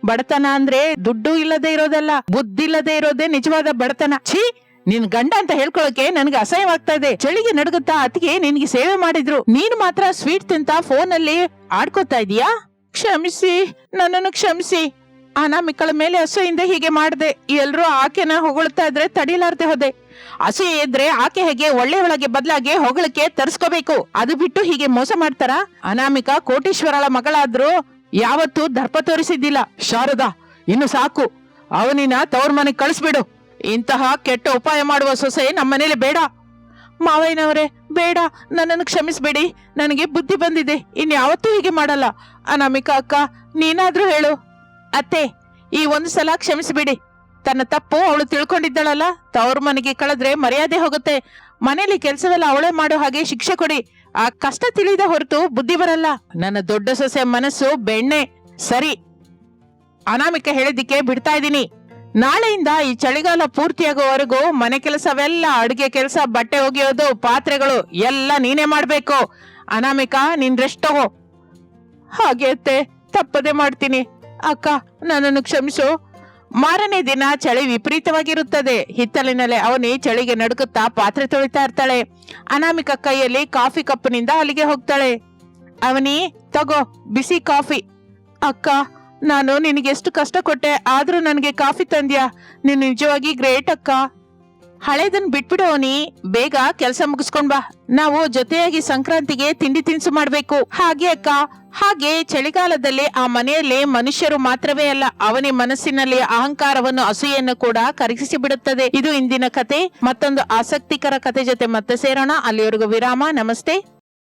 ಬಡತನ ಅಂದ್ರೆ ದುಡ್ಡು ಇಲ್ಲದೆ ಇರೋದಲ್ಲ, ಬುದ್ಧಿ ಇಲ್ಲದೆ ಇರೋದೇ ನಿಜವಾದ ಬಡತನ. ಛೀ, ನಿನ್ ಗಂಡ ಅಂತ ಹೇಳ್ಕೊಳಕ್ಕೆ ನನ್ಗೆ ಅಸಹ್ಯವಾಗ್ತಾ ಇದೆ. ಚಳಿಗೆ ನಡುಗುತ್ತಾ ಅತ್ತಿಗೆ ನಿನ್ಗೆ ಸೇವೆ ಮಾಡಿದ್ರು, ನೀನು ಮಾತ್ರ ಸ್ವೀಟ್ ತಿಂತ ಫೋನ್ ಅಲ್ಲಿ ಆಡ್ಕೋತಾ ಇದೀಯಾ? ಕ್ಷಮಿಸಿ, ನನ್ನನ್ನು ಕ್ಷಮಿಸಿ. ಅನಾಮಿಕಳ ಮೇಲೆ ಅಸೂಯಿಂದ ಹೀಗೆ ಮಾಡ್ದೆ. ಎಲ್ರೂ ಆಕೆನ ಹೊಗಳ್ತಾ ಇದ್ರೆ ತಡಿಲಾರ್ದೆ ಹೋದೆ. ಅಸೂಯೆ ಇದ್ರೆ ಆಕೆ ಹೇಗೆ ಒಳ್ಳೆಯವಳಗೆ ಬದಲಾಗಿ ಹೊಗಳಕ್ಕೆ ತರಿಸ್ಕೋಬೇಕು. ಅದು ಬಿಟ್ಟು ಹೀಗೆ ಮೋಸ ಮಾಡ್ತಾರ? ಅನಾಮಿಕಾ ಕೋಟೀಶ್ವರಳ ಮಗಳಾದ್ರೂ ಯಾವತ್ತೂ ದರ್ಪ ತೋರಿಸಿದ್ದಿಲ್ಲ. ಶಾರದಾ, ಇನ್ನು ಸಾಕು. ಅವನಿನ ತವ್ರ ಮನೆಗೆ ಕಳಿಸ್ಬಿಡು. ಇಂತಹ ಕೆಟ್ಟ ಉಪಾಯ ಮಾಡುವ ಸೊಸೆ ನಮ್ಮನೇಲಿ ಬೇಡ. ಮಾವಯ್ಯನವರೇ, ಬೇಡ, ನನ್ನನ್ನು ಕ್ಷಮಿಸ್ಬೇಡಿ. ನನಗೆ ಬುದ್ಧಿ ಬಂದಿದೆ, ಇನ್ಯಾವತ್ತೂ ಹೀಗೆ ಮಾಡಲ್ಲ. ಅನಾಮಿಕಾ ಅಕ್ಕ, ನೀನಾದ್ರೂ ಹೇಳು. ಅತ್ತೆ, ಈ ಒಂದು ಸಲ ಕ್ಷಮಿಸಿಬಿಡಿ. ತನ್ನ ತಪ್ಪು ಅವಳು ತಿಳ್ಕೊಂಡಿದ್ದಾಳಲ್ಲ. ತವ್ರ ಮನೆಗೆ ಕಳೆದ್ರೆ ಮರ್ಯಾದೆ ಹೋಗುತ್ತೆ. ಮನೇಲಿ ಕೆಲಸವೆಲ್ಲ ಅವಳೇ ಮಾಡೋ ಹಾಗೆ ಶಿಕ್ಷೆ ಕೊಡಿ. ಆ ಕಷ್ಟ ತಿಳಿದ ಹೊರತು ಬುದ್ಧಿ ಬರಲ್ಲ. ನನ್ನ ದೊಡ್ಡ ಸೊಸೆ ಮನಸ್ಸು ಬೆಣ್ಣೆ. ಸರಿ, ಅನಾಮಿಕಾ ಹೇಳಿದ್ದಕ್ಕೆ ಬಿಡ್ತಾ ಇದ್ದೀನಿ. ನಾಳೆಯಿಂದ ಈ ಚಳಿಗಾಲ ಪೂರ್ತಿಯಾಗುವವರೆಗೂ ಮನೆ ಕೆಲಸವೆಲ್ಲ, ಅಡುಗೆ ಕೆಲಸ, ಬಟ್ಟೆ ಒಗೆಯೋದು, ಪಾತ್ರೆಗಳು ಎಲ್ಲ ನೀನೇ ಮಾಡ್ಬೇಕು. ಅನಾಮಿಕಾ, ನೀನ್ ರೆಸ್ಟ್ ತಗೋ. ಹಾಗೆ ಅತ್ತೆ, ತಪ್ಪದೆ ಮಾಡ್ತೀನಿ. ಅಕ್ಕ, ನನ್ನನ್ನು ಕ್ಷಮಿಸು. ಮಾರನೇ ದಿನ ಚಳಿ ವಿಪರೀತವಾಗಿರುತ್ತದೆ. ಹಿತ್ತಲಿನಲ್ಲಿ ಅವನಿ ಚಳಿಗೆ ನಡುಗುತ್ತಾ ಪಾತ್ರೆ ತೊಳಿತಾ ಇರ್ತಾಳೆ. ಅನಾಮಿಕಾ ಕೈಯಲ್ಲಿ ಕಾಫಿ ಕಪ್ಪಿನಿಂದ ಅಲ್ಲಿಗೆ ಹೋಗ್ತಾಳೆ. ಅವನಿ, ತಗೋ ಬಿಸಿ ಕಾಫಿ. ಅಕ್ಕ, ನಾನು ನಿನಗೆ ಎಷ್ಟು ಕಷ್ಟ ಕೊಟ್ಟೆ, ಆದ್ರೂ ನನಗೆ ಕಾಫಿ ತಂದ್ಯಾ. ನೀನು ನಿಜವಾಗಿ ಗ್ರೇಟ್ ಅಕ್ಕ. ಹಳೇದನ್ ಬಿಟ್ಬಿಡು ಅವನಿ, ಬೇಗ ಕೆಲಸ ಮುಗಿಸ್ಕೊಂಡ್ ಬಾ. ನಾವು ಜೊತೆಯಾಗಿ ಸಂಕ್ರಾಂತಿಗೆ ತಿಂಡಿ ತಿನಿಸು ಮಾಡ್ಬೇಕು. ಹಾಗೆ ಅಕ್ಕ. ಹಾಗೆ ಚಳಿಗಾಲದಲ್ಲಿ ಆ ಮನೆಯಲ್ಲಿ ಮನುಷ್ಯರು ಮಾತ್ರವೇ ಅಲ್ಲ, ಅವನಿ ಮನಸ್ಸಿನಲ್ಲಿ ಅಹಂಕಾರವನ್ನು, ಅಸೂಯೆಯನ್ನು ಕೂಡ ಕರಗಿಸಿ ಬಿಡುತ್ತದೆ. ಇದು ಇಂದಿನ ಕತೆ. ಮತ್ತೊಂದು ಆಸಕ್ತಿಕರ ಕತೆ ಜೊತೆ ಮತ್ತೆ ಸೇರೋಣ. ಅಲ್ಲಿವರೆಗೂ ವಿರಾಮ. ನಮಸ್ತೆ.